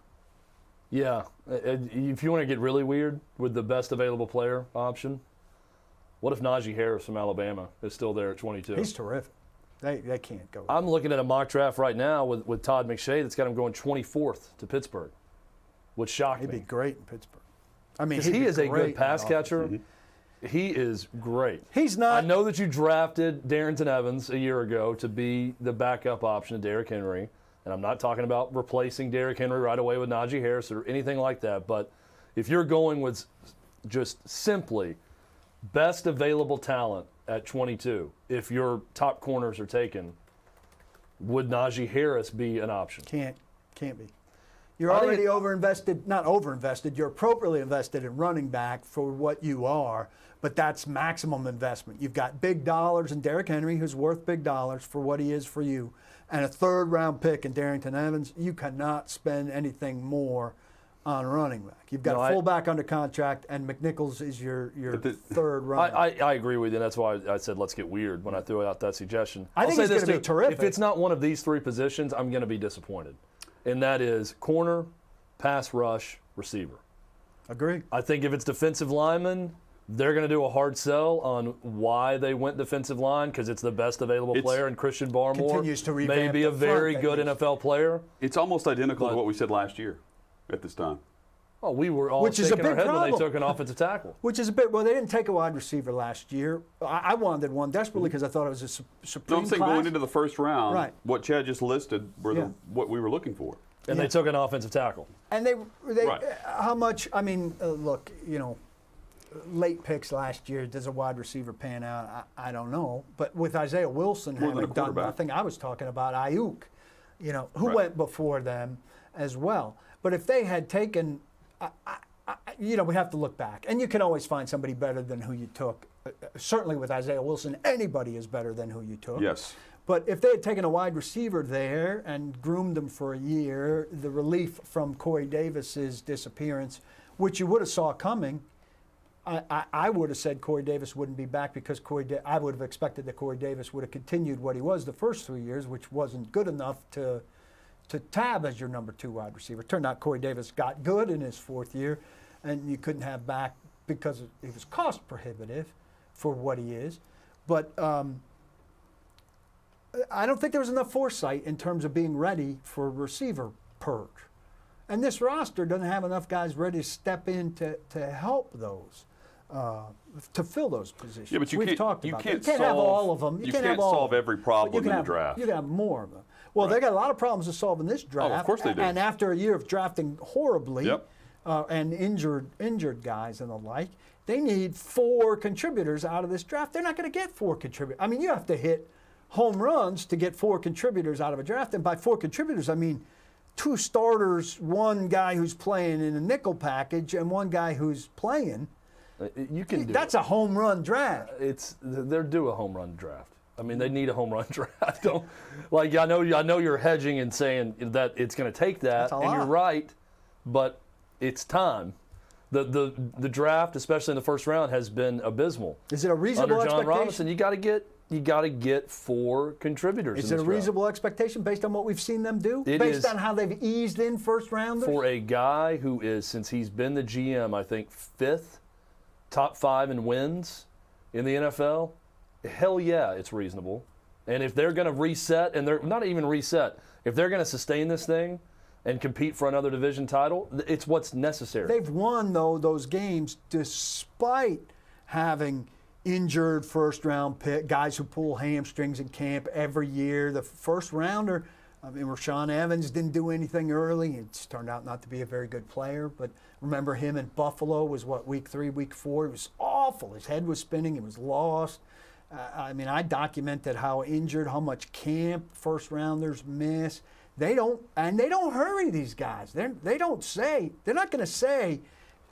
Yeah. If you want to get really weird with the best available player option, what if Najee Harris from Alabama is still there at 22? He's terrific. They can't go. I'm looking at a mock draft right now with Todd McShay that's got him going 24th to Pittsburgh, which shocked He'd me. be great in Pittsburgh. I mean, Because he is a good pass catcher. He is great. He's not. I know that you drafted Darrington Evans a year ago to be the backup option to Derrick Henry, and I'm not talking about replacing Derrick Henry right away with Najee Harris or anything like that, but if you're going with just simply best available talent at 22, if your top corners are taken, would Najee Harris be an option? Can't be. You're already overinvested, not overinvested, you're appropriately invested in running back for what you are, but that's maximum investment. You've got big dollars in Derrick Henry, who's worth big dollars for what he is for you, and a third-round pick in Darrington Evans. You cannot spend anything more on running back. You've got a fullback under contract, and McNichols is your third running back. I agree with you, and that's why I said let's get weird when I threw out that suggestion. I think he's going to be terrific. If it's not one of these three positions, I'm going to be disappointed, and that is corner, pass rush, receiver. Agree. I think if it's defensive lineman, they're going to do a hard sell on why they went defensive line because it's the best available player, and Christian Barmore continues to revamp may be a very good NFL player. It's almost identical to what we said last year at this time. Oh, we were all shaking our head when they took an offensive tackle. Which is a bit, well, they didn't take a wide receiver last year. I wanted one desperately because I thought it was a supreme No, I'm saying class. going into the first round, Right. what Chad just listed were what we were looking for. And they took an offensive tackle. And they Right. how much, I mean, look, late picks last year, does a wide receiver pan out? I don't know. But with Isaiah Wilson More than having a done quarterback. nothing, I was talking about Ayuk, who Right. went before them as well. But if they had taken, we have to look back. And you can always find somebody better than who you took. Certainly with Isaiah Wilson, anybody is better than who you took. Yes. But if they had taken a wide receiver there and groomed them for a year, the relief from Corey Davis's disappearance, which you would have saw coming, I would have said Corey Davis wouldn't be back because I would have expected that Corey Davis would have continued what he was the first 3 years, which wasn't good enough to tab as your number 2 wide receiver. Turned out Corey Davis got good in his 4th year, and you couldn't have back because it was cost prohibitive for what he is. But I don't think there was enough foresight in terms of being ready for receiver purge. And this roster doesn't have enough guys ready to step in to help those, to fill those positions. Yeah, but you We've can't, talked you about can't that. You can't have all of them. You can't solve every problem in the draft. You can have more of them. Well, they got a lot of problems to solve in this draft. Oh, of course they do. And after a year of drafting horribly Yep. and injured guys and the like, they need 4 contributors out of this draft. They're not going to get 4 contributors. I mean, you have to hit home runs to get 4 contributors out of a draft. And by 4 contributors, I mean 2 starters, 1 guy who's playing in a nickel package, and 1 guy who's playing. You can do That's a home run draft. They're due a home run draft. I mean, they need a home run draft. I know you're hedging and saying that it's going to take that, and you're right, but it's time. The draft, especially in the first round, has been abysmal. Is it a reasonable Under John expectation? Robinson, you got to get 4 contributors. Is it a reasonable expectation based on what we've seen them do? Based on how they've eased in first rounders? For a guy who is, since he's been the GM, I think 5th, top 5 in wins in the NFL, hell yeah, it's reasonable. And if they're going to reset, and they're not even reset, if they're going to sustain this thing and compete for another division title, it's what's necessary. They've won, though, those games despite having injured first-round pick, guys who pull hamstrings in camp every year. The first rounder, I mean, Rashaan Evans didn't do anything early. It's turned out not to be a very good player. But remember him in Buffalo was, week 3, week 4? It was awful. His head was spinning. He was lost. I mean, I documented how injured, how much camp first-rounders miss. They don't hurry these guys. They're not going to say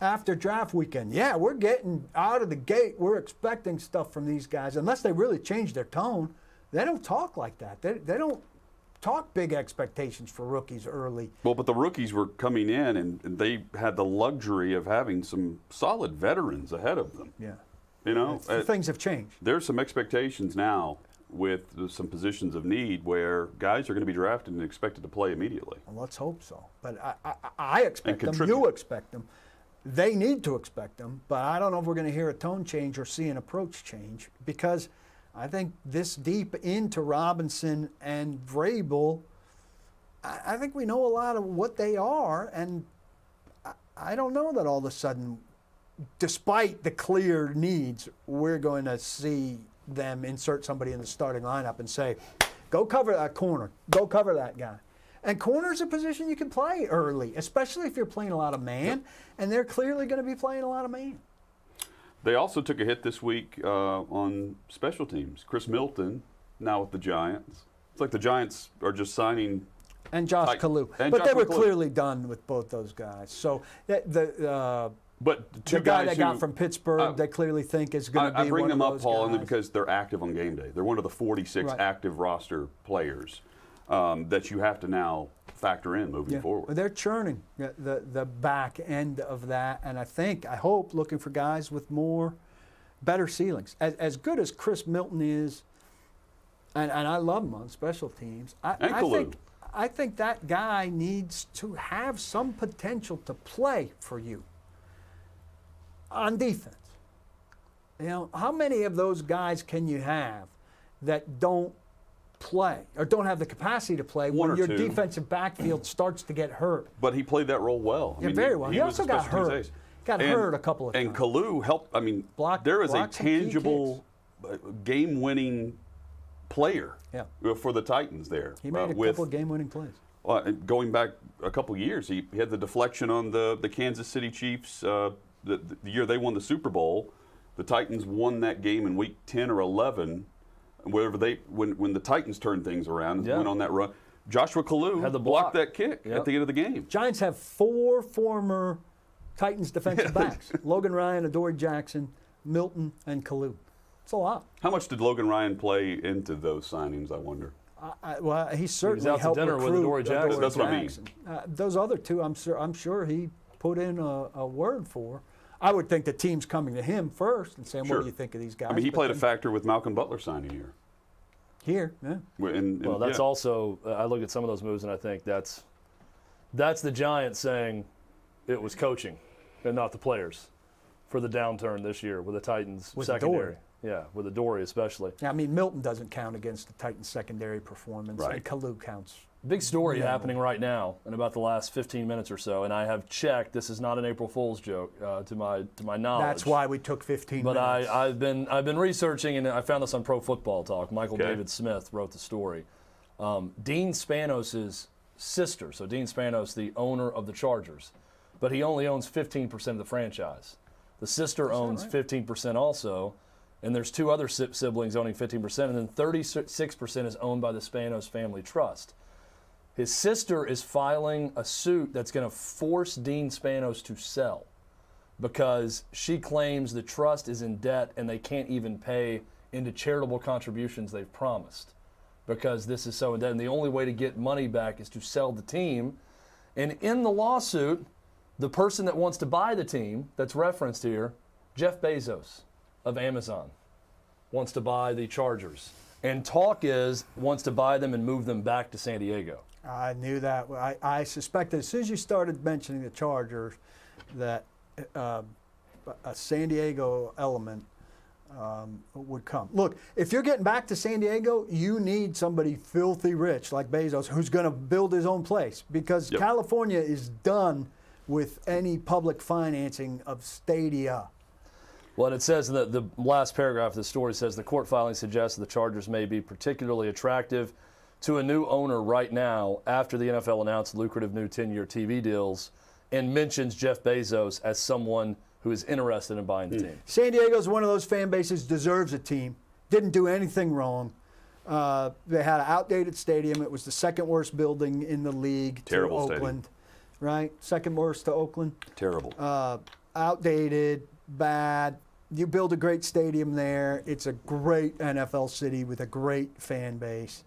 after draft weekend, yeah, we're getting out of the gate. We're expecting stuff from these guys. Unless they really change their tone, they don't talk like that. They don't talk big expectations for rookies early. Well, but the rookies were coming in, and they had the luxury of having some solid veterans ahead of them. Yeah. You know, Things have changed. There's some expectations now with some positions of need where guys are going to be drafted and expected to play immediately. Well, let's hope so. But I expect them. contribute. You expect them. They need to expect them. But I don't know if we're going to hear a tone change or see an approach change, because I think this deep into Robinson and Vrabel, I think we know a lot of what they are, and I don't know that all of a sudden, despite the clear needs, we're going to see them insert somebody in the starting lineup and say, go cover that corner, go cover that guy. And corner's a position you can play early, especially if you're playing a lot of man, and they're clearly going to be playing a lot of man. They also took a hit this week on special teams. Chris Milton, now with the Giants. It's like the Giants are just signing. And Josh Kalu. But they were clearly done with both those guys. So but the guy they got from Pittsburgh, they clearly think is going to be I bring one them of up, those Paul, guys. only because they're active on game day. They're one of the 46 Right. active roster players that you have to now factor in moving forward. They're churning the back end of that, and I hope, looking for guys with better ceilings. As good as Chris Milton is, and I love him on special teams, I think that guy needs to have some potential to play for you on defense. You know, how many of those guys can you have that don't play or don't have the capacity to play when your defensive backfield starts to get hurt? But he played that role well. Very well. He also got hurt. Got hurt a couple of times. And Kalu helped. I mean, there is a tangible game-winning player for the Titans there. He made a couple of game-winning plays. Going back a couple years, he had the deflection on the Kansas City Chiefs the year they won the Super Bowl. The Titans won that game in week 10 or 11, wherever when the Titans turned things around and went on that run. Joshua Kalu had the blocked that kick at the end of the game. Giants have 4 former Titans defensive backs: Logan Ryan, Adoree Jackson, Milton, and Kalu. It's a lot. How much did Logan Ryan play into those signings, I wonder? Well, he certainly out to helped dinner with recruit Adoree Jackson. That's what I mean. Those other two, I'm sure he put in a word for. I would think the team's coming to him first and saying, "What do you think of these guys?" I mean, he played a factor with Malcolm Butler signing here. Well, that's also. I look at some of those moves and I think that's the Giants saying it was coaching and not the players for the downturn this year with the Titans secondary. Adoree. Yeah, with Adoree especially. I mean, Milton doesn't count against the Titans secondary performance. Right. And Kalu counts. Big story happening right now in about the last 15 minutes or so, and I have checked. This is not an April Fool's joke to my knowledge. That's why we took 15 but minutes. I've been researching, and I found this on Pro Football Talk. Michael David Smith wrote the story. Dean Spanos' sister, so Dean Spanos, the owner of the Chargers, but he only owns 15% of the franchise. The sister owns 15% also, and there's 2 other siblings owning 15%, and then 36% is owned by the Spanos Family Trust. His sister is filing a suit that's going to force Dean Spanos to sell because she claims the trust is in debt and they can't even pay into charitable contributions they've promised because this is so in debt. And the only way to get money back is to sell the team. And in the lawsuit, the person that wants to buy the team that's referenced here, Jeff Bezos of Amazon, wants to buy the Chargers. And talk wants to buy them and move them back to San Diego. I knew that. I suspected as soon as you started mentioning the Chargers that a San Diego element would come. Look, if you're getting back to San Diego, you need somebody filthy rich like Bezos who's going to build his own place because California is done with any public financing of stadia. Well, it says that the last paragraph of the story says the court filing suggests the Chargers may be particularly attractive to a new owner right now after the NFL announced lucrative new 10-year TV deals and mentions Jeff Bezos as someone who is interested in buying the team. San Diego's one of those fan bases, deserves a team, didn't do anything wrong. They had an outdated stadium. It was the second worst building in the league to Oakland. Stadium. Right? Second worst to Oakland. Terrible. Outdated, bad. You build a great stadium there. It's a great NFL city with a great fan base.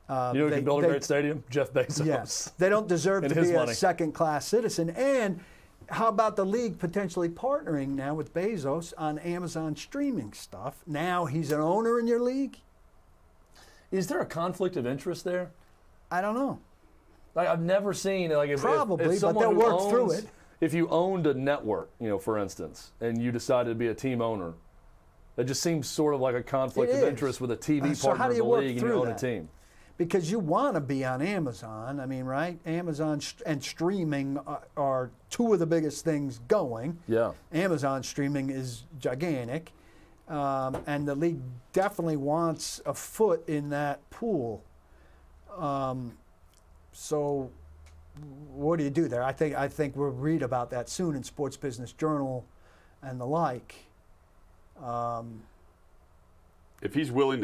You know who can build a great stadium? Jeff Bezos. Yes. They don't deserve to be a second-class citizen. And how about the league potentially partnering now with Bezos on Amazon streaming stuff? Now he's an owner in your league? Is there a conflict of interest there? I don't know. Like, I've never seen like if Probably, if but someone they'll who work through owns- it. If you owned a network, for instance, and you decided to be a team owner, that just seems sort of like a conflict It of is. interest with a TV So how partner do of you the work league and you through own a that? team. Because you want to be on Amazon. I mean, right? Amazon and streaming are two of the biggest things going. Yeah. Amazon streaming is gigantic. And the league definitely wants a foot in that pool. So what do you do there? I think we'll read about that soon in Sports Business Journal and the like. If he's willing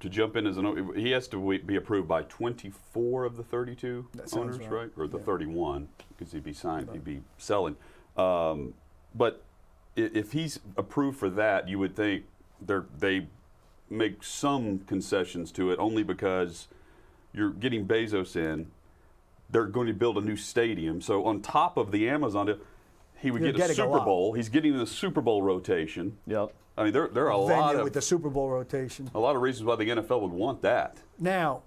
to jump in as an, he has to be approved by 24 of the 32 That sounds owners, right. right? Or the Yeah. 31, because he'd be selling. But if he's approved for that, you would think they make some concessions to it, only because you're getting Bezos in. They're going to build a new stadium, so on top of the Amazon deal, he would You're get a getting a Super lot. Bowl. He's getting the Super Bowl rotation. Yep. I mean, there are a lot Venue of with the Super Bowl rotation. a lot of reasons why the NFL would want that, Now,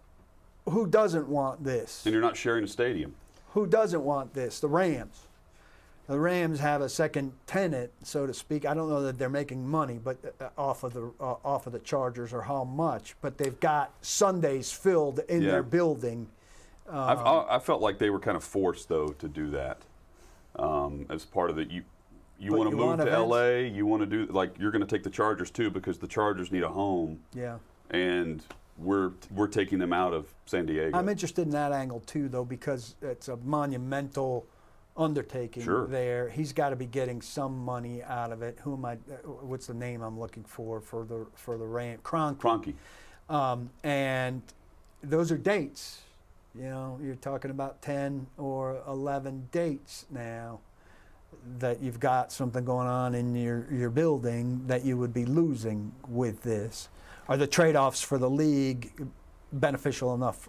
who doesn't want this? and you're not sharing a stadium. Who doesn't want this? The Rams. The Rams have a second tenant, so to speak. I don't know that they're making money, but off of the Chargers or how much. But they've got Sundays filled in Yeah. their building. I felt like they were kind of forced, though, to do that as part of the you But want to you move want to events? LA. You want to do like you're going to take the Chargers too, because the Chargers need a home, Yeah. and we're taking them out of San Diego. I'm interested in that angle too, though, because it's a monumental undertaking Sure. there. He's got to be getting some money out of it. What's the name I'm looking for the Ram? Kroenke. And those are dates. You're talking about 10 or 11 dates now that you've got something going on in your building that you would be losing with this. Are the trade-offs for the league beneficial enough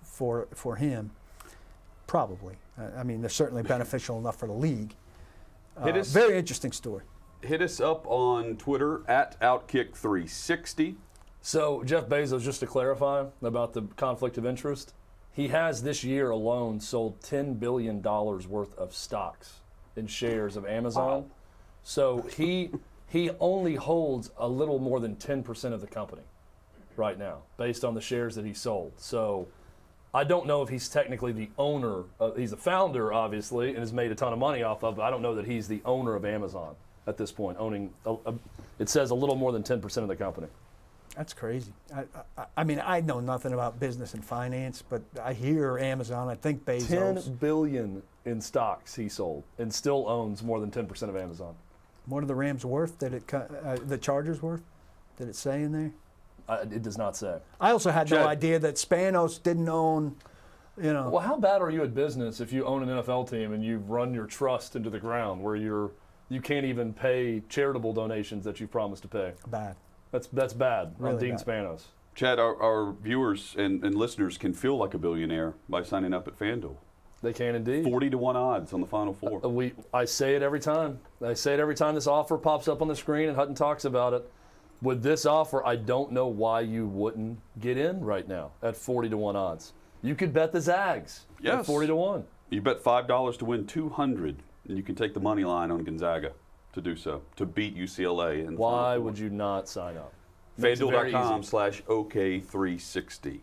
for him? Probably. I mean, they're certainly beneficial enough for the league. Very interesting story. Hit us up on Twitter at OutKick360. So Jeff Bezos, just to clarify about the conflict of interest, he has this year alone sold $10 billion worth of stocks in shares of Amazon. Wow. So he only holds a little more than 10% of the company right now, based on the shares that he sold. So I don't know if he's technically the owner. He's a founder, obviously, and has made a ton of money off of it. But I don't know that he's the owner of Amazon at this point, owning, it says, a little more than 10% of the company. That's crazy. I mean, I know nothing about business and finance, but I hear Amazon. I think Bezos. $10 billion in stocks he sold, and still owns more than 10% of Amazon. What are the Rams worth? The Chargers worth? Did it say in there? It does not say. I also had no Chad. idea that Spanos didn't own. Well, how bad are you at business if you own an NFL team and you've run your trust into the ground, where you can't even pay charitable donations that you've promised to pay? Bad. That's bad on Really Dean bad. Spanos. Chad, our viewers and listeners can feel like a billionaire by signing up at FanDuel. They can indeed. 40-1 odds on the Final Four. I say it every time. I say it every time this offer pops up on the screen and Hutton talks about it. With this offer, I don't know why you wouldn't get in right now at 40-1 odds. You could bet the Zags at Yes. 40-1. You bet $5 to win $200, and you can take the money line on Gonzaga to do so, to beat UCLA. In the Final Why Four. would you not sign up? Makes it very easy. FanDuel.com/OK360.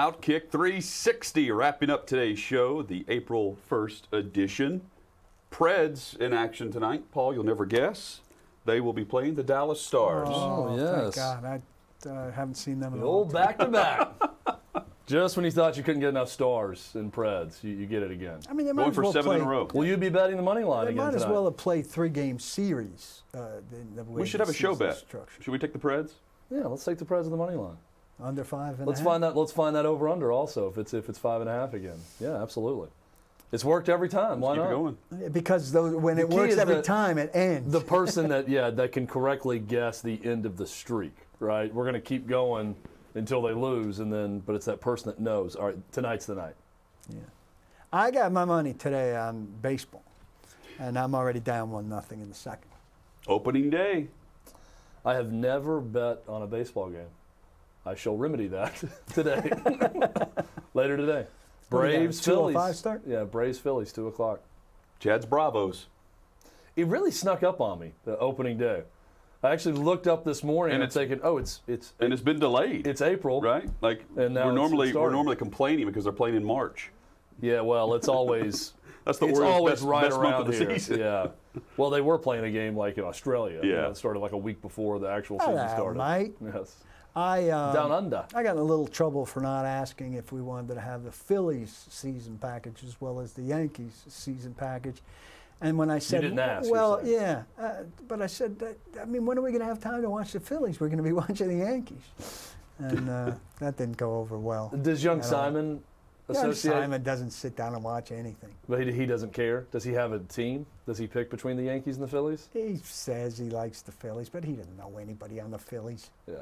OutKick 360 wrapping up today's show, the April 1st edition. Preds in action tonight. Paul, you'll never guess. They will be playing the Dallas Stars. Oh, yes. Thank God. I haven't seen them in The a long old time. back-to-back. Just when you thought you couldn't get enough Stars in Preds, you get it again. I mean, they might Going as for well 7 play, in a row. Will you be betting the money line They again might as tonight? well have played 3-game series. The way We should the have a show season's bet. structured. Should we take the Preds? Yeah, let's take the Preds of the money line. Under 5.5. Let's find that over under also if it's 5.5 again. Yeah, absolutely. It's worked every time. Why Keep not? it going. Because when The it key works is every that time, it ends. The person that can correctly guess the end of the streak, right? We're going to keep going until they lose, but it's that person that knows. All right, tonight's the night. Yeah. I got my money today on baseball, and I'm already down 1-0 in the second. Opening day. I have never bet on a baseball game. I shall remedy that today. Later today. What do you got, Braves, 2:05 Phillies. start? Yeah, Braves, Phillies, 2 o'clock. Chad's Bravos. It really snuck up on me, the opening day. I actually looked up this morning And and thinking, oh, it's And it's been delayed. it's April. right? Like And now we're it's started. normally complaining because they're playing in March. Yeah, well, it's always That's the it's Orioles' always best, right best month around of the here. season. Yeah. Well, they were playing a game like in Australia. You Yeah. know, it started like a week before the actual season Hello, started. mate. Yes. I Down under. got in a little trouble for not asking if we wanted to have the Phillies season package as well as the Yankees season package. And when I said, didn't ask, well, you're yeah, but I said, I mean, when are we going to have time to watch the Phillies? We're going to be watching the Yankees. And that didn't go over well. Does young at all. Simon Young associate? Simon doesn't sit down and watch anything. But he doesn't care. Does he have a team? Does he pick between the Yankees and the Phillies? He says he likes the Phillies, but he doesn't know anybody on the Phillies. Yeah.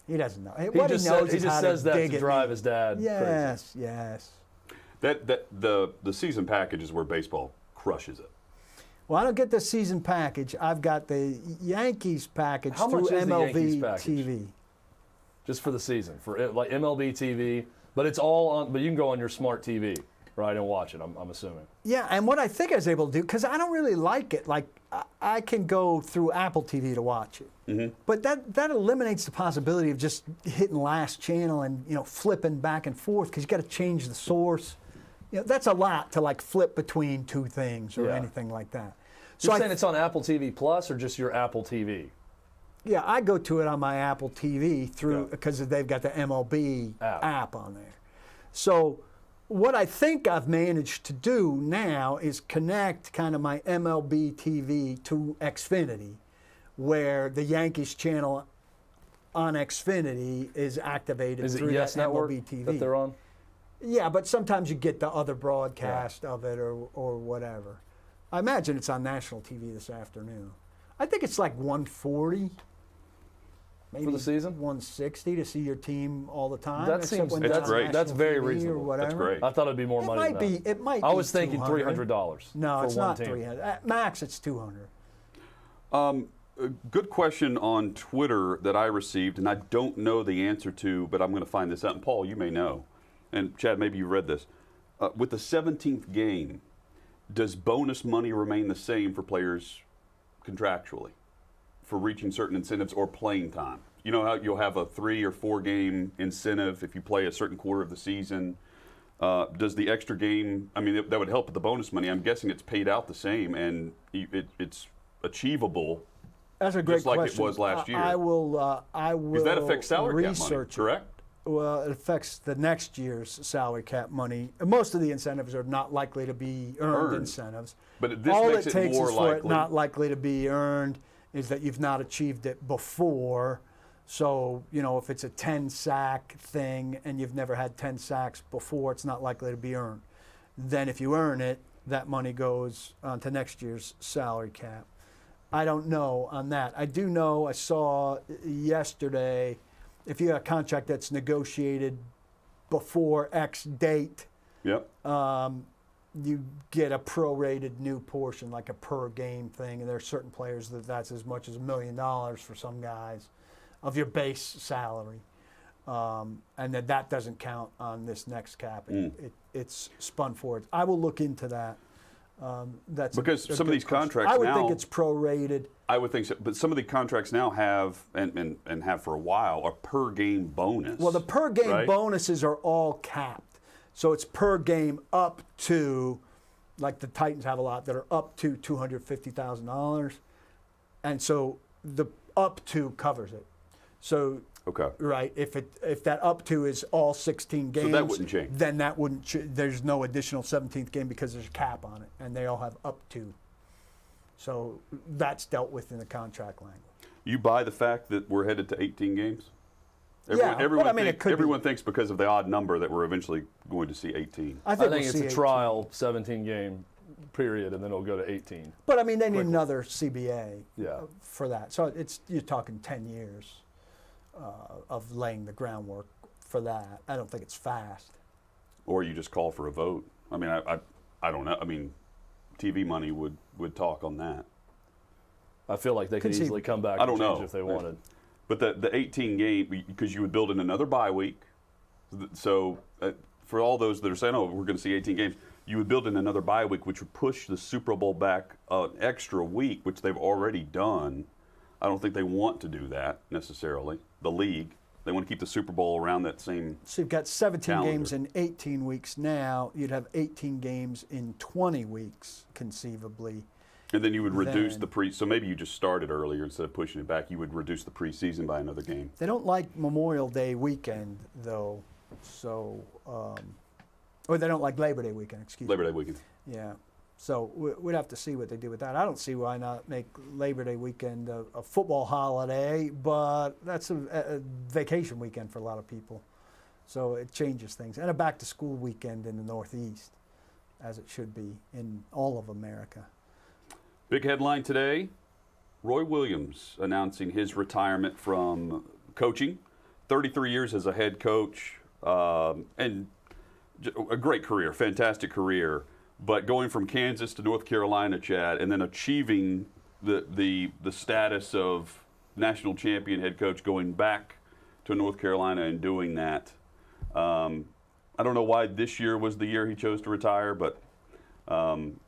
He doesn't know. He What just he knows said, he is just how says to that dig to at drive me. his dad crazy. Yes, yes. The season package is where baseball crushes it. Well, I don't get the season package. I've got the Yankees package How through much is the MLB Yankees package? TV. Just for the season, for like MLB TV, but it's all on. But you can go on your smart TV, right, and watch it. I'm assuming. Yeah, and what I think I was able to do, because I don't really like it, like I can go through Apple TV to watch it. Mm-hmm. But that eliminates the possibility of just hitting last channel and flipping back and forth because you got to change the source. That's a lot to like flip between two things or Yeah. anything like that. You're I saying it's on Apple TV Plus or just your Apple TV? Yeah, I go to it on my Apple TV through Yeah. because they've got the MLB App. app on there. So what I think I've managed to do now is connect kind of my MLB TV to Xfinity, where the Yankees channel on Xfinity is activated Is it through Yes that Network MLB TV. that they're on? Yeah, but sometimes you get the other broadcast of it or whatever. I imagine it's on national TV this afternoon. I think it's like 140. Maybe the season? 160 to see your team all the time. That except seems- when That's it's on great. national That's very TV or reasonable. whatever. That's great. I thought it'd be more It money might than be. that. It might. I was be thinking $300. No, for it's one not team. 300. At max, it's 200. A good question on Twitter that I received, and I don't know the answer to, but I'm going to find this out. And Paul, you may know. And Chad, maybe you read this. With the 17th game, does bonus money remain the same for players contractually for reaching certain incentives or playing time? You know how you'll have a 3 or 4 game incentive if you play a certain quarter of the season. Does the extra game, I mean, that would help with the bonus money. I'm guessing it's paid out the same, and it's achievable. That's a great Just like it question. was last year. I will. Because that affects salary cap money, research it. correct? Well, it affects the next year's salary cap money. Most of the incentives are not likely to be earned Earned. incentives. But this All makes it it takes more is for it likely. not likely to be earned is that you've not achieved it before. So, if it's a 10 sack thing and you've never had 10 sacks before, it's not likely to be earned. Then if you earn it, that money goes on to next year's salary cap. I don't know on that. I do know, I saw yesterday, if you have a contract that's negotiated before X date, Yep. you get a prorated new portion, like a per game thing. And there are certain players that's as much as $1 million for some guys of your base salary. And that doesn't count on this next cap. It's spun forward. I will look into that. That's Because a some of good these question. contracts I would think now- it's prorated. I would think so, but some of the contracts now have and have for a while a per game bonus. Well, the per game right? bonuses are all capped, so it's per game up to, like the Titans have a lot that are up to $250,000, and so the up to covers it. So Okay. right, if that up to is all 16 games, that wouldn't change. Then that wouldn't. There's no additional 17th game because there's a cap on it, and they all have up to. So that's dealt with in the contract language. You buy the fact that we're headed to 18 games? Yeah, but I mean, it could be- everyone thinks because of the odd number that we're eventually going to see 18. I I think we'll it's see a 18. trial 17 game period, and then it'll go to 18. But I mean, they need another CBA Yeah. for that. So you're talking 10 years of laying the groundwork for that. I don't think it's fast. Or you just call for a vote. I mean, I don't know. I mean, TV money would talk on that. I feel like they could Conceivably. easily come back I and don't change know. if they wanted. But the 18 game, because you would build in another bye week. So for all those that are saying, oh, we're going to see 18 games, you would build in another bye week, which would push the Super Bowl back an extra week, which they've already done. I don't think they want to do that necessarily, the league. They want to keep the Super Bowl around that same. So you've got 17 Calendar. games in 18 weeks now. You'd have 18 games in 20 weeks, conceivably. And then you would reduce Then- the so maybe you just started earlier instead of pushing it back. You would reduce the preseason by another game. They don't like Memorial Day weekend, though. So, or they don't like Labor Day weekend, excuse me. Labor Day weekend. Yeah. So we'd have to see what they do with that. I don't see why not make Labor Day weekend a football holiday, but that's a vacation weekend for a lot of people. So it changes things. And a back-to-school weekend in the Northeast, as it should be in all of America. Big headline today, Roy Williams announcing his retirement from coaching. 33 years as a head coach, and a great career, fantastic career. But going from Kansas to North Carolina, Chad, and then achieving the status of national champion head coach, going back to North Carolina and doing that. I don't know why this year was the year he chose to retire, but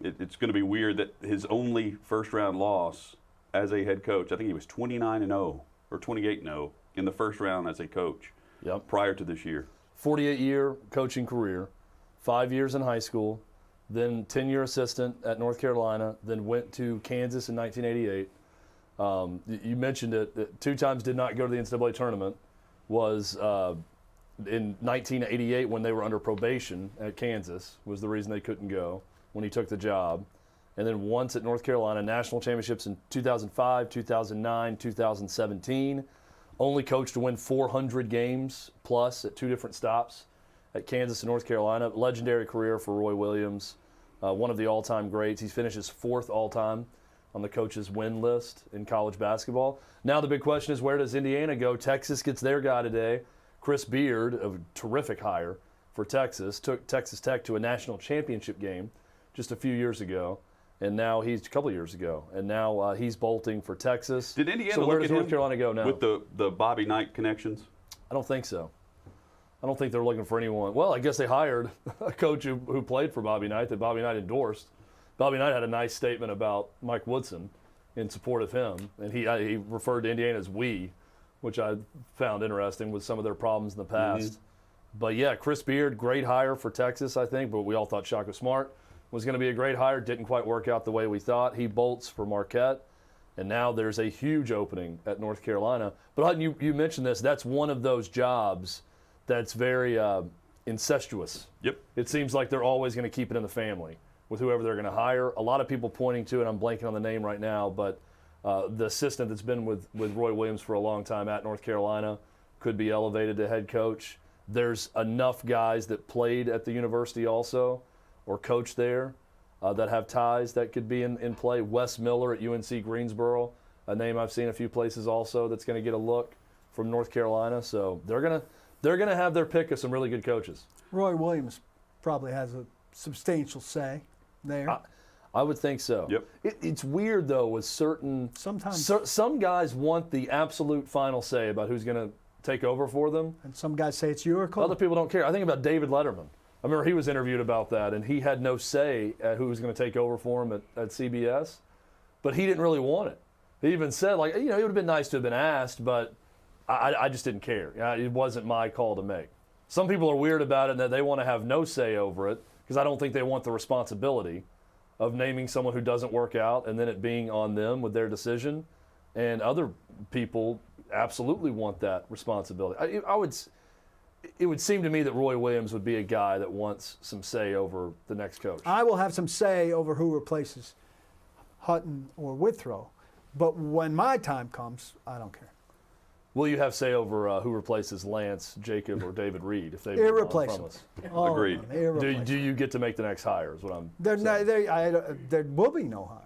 it's going to be weird that his only first-round loss as a head coach, I think he was 29-0 or 28-0 in the first round as a coach. Yep. Prior to this year. 48-year coaching career, 5 years in high school, then 10-year assistant at North Carolina, then went to Kansas in 1988. You mentioned it. 2 times did not go to the NCAA tournament. Was in 1988 when they were under probation at Kansas was the reason they couldn't go when he took the job. And then once at North Carolina, national championships in 2005, 2009, 2017. Only coach to win 400 games plus at 2 different stops at Kansas and North Carolina. Legendary career for Roy Williams, one of the all-time greats. He finishes 4th all-time on the coach's win list in college basketball. Now the big question is, where does Indiana go? Texas gets their guy today. Chris Beard, a terrific hire for Texas, took Texas Tech to a national championship game just a few years ago. And now he's a couple of years ago, and now he's bolting for Texas. Did Indiana so where look does at North him Carolina go now? with the Bobby Knight connections? I don't think so. I don't think they're looking for anyone. Well, I guess they hired a coach who played for Bobby Knight that Bobby Knight endorsed. Bobby Knight had a nice statement about Mike Woodson in support of him, and he referred to Indiana as we, which I found interesting with some of their problems in the past. But yeah, Chris Beard, great hire for Texas, I think, but we all thought Shaka Smart was going to be a great hire. Didn't quite work out the way we thought. He bolts for Marquette, and now there's a huge opening at North Carolina. But Hutton, you mentioned this. That's one of those jobs that's very incestuous. Yep. It seems like they're always going to keep it in the family with whoever they're going to hire. A lot of people pointing to, and I'm blanking on the name right now, but the assistant that's been with Roy Williams for a long time at North Carolina could be elevated to head coach. There's enough guys that played at the university also or coached there that have ties that could be in play. Wes Miller at UNC Greensboro, a name I've seen a few places also that's going to get a look from North Carolina. So they're gonna have their pick of some really good coaches. Roy Williams probably has a substantial say there. I would think so. Yep. It's weird though with certain. Sometimes. Some guys want the absolute final say about who's going to take over for them. And some guys say it's your call. Other people don't care. I think about David Letterman. I remember he was interviewed about that, and he had no say at who was going to take over for him at CBS, but he didn't really want it. He even said, like, it would have been nice to have been asked, but I just didn't care. It wasn't my call to make. Some people are weird about it and that they want to have no say over it because I don't think they want the responsibility of naming someone who doesn't work out and then it being on them with their decision. And other people absolutely want that responsibility. It would seem to me that Roy Williams would be a guy that wants some say over the next coach. I will have some say over who replaces Hutton or Withrow, but when my time comes, I don't care. Will you have say over who replaces Lance, Jacob, or David Reed if they move on from Irreplaceable. us? All of Agreed. them, irreplaceable. Do you get to make the next hire? Is what I'm saying. There will be no hire.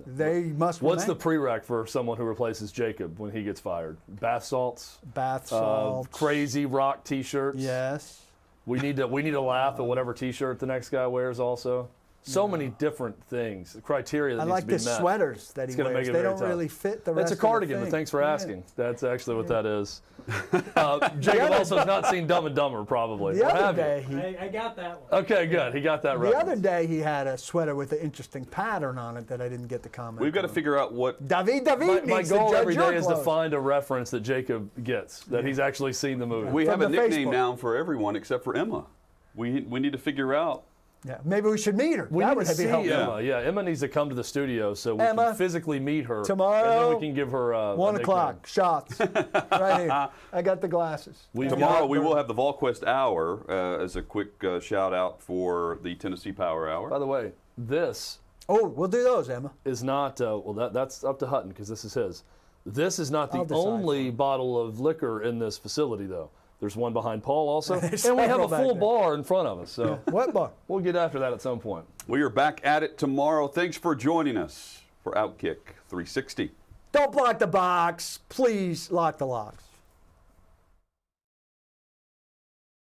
They must What's the remain. prereq for someone who replaces Jacob when he gets fired? Bath salts, Bath salts. crazy rock T-shirts. Yes. We need to laugh at whatever T-shirt the next guy wears. Also, so many different things, criteria that I needs like to be the met. sweaters that he gonna wears. make it They very don't tough. really fit the rest It's a of the cardigan, but thing. thanks for Yeah. asking. That's actually what that is. Jacob also has not seen Dumb and Dumber, probably. The Or other have you? day, I got that one. Okay, good. He got that right. the other day he had a sweater with an interesting pattern on it that I didn't get to comment. We've got to on. figure out what. David My needs to goal judge every your day is to clothes. find a reference that Jacob gets, that he's actually seen the movie. We have From a the nickname Facebook. now for everyone except for Emma. We need to figure out. Yeah, maybe we should meet her. We that need would to be see helpful. Emma. Yeah, Emma needs to come to the studio so we Emma, can physically meet her. tomorrow, and then we can give her a 1 nickname. o'clock, shots. Right here. I got the glasses. We've Tomorrow got we her- will have the VolQuest Hour as a quick shout out for the Tennessee Power By Hour. the way, this Oh, we'll do those, Emma. is not, that's up to Hutton because this is his. This is not the I'll decide for only him. bottle of liquor in this facility, though. There's one behind Paul also, There's and we have several a back full there. bar in front of us. So What bar? we'll get after that at some point. We are back at it tomorrow. Thanks for joining us for OutKick 360. Don't block the box. Please lock the locks.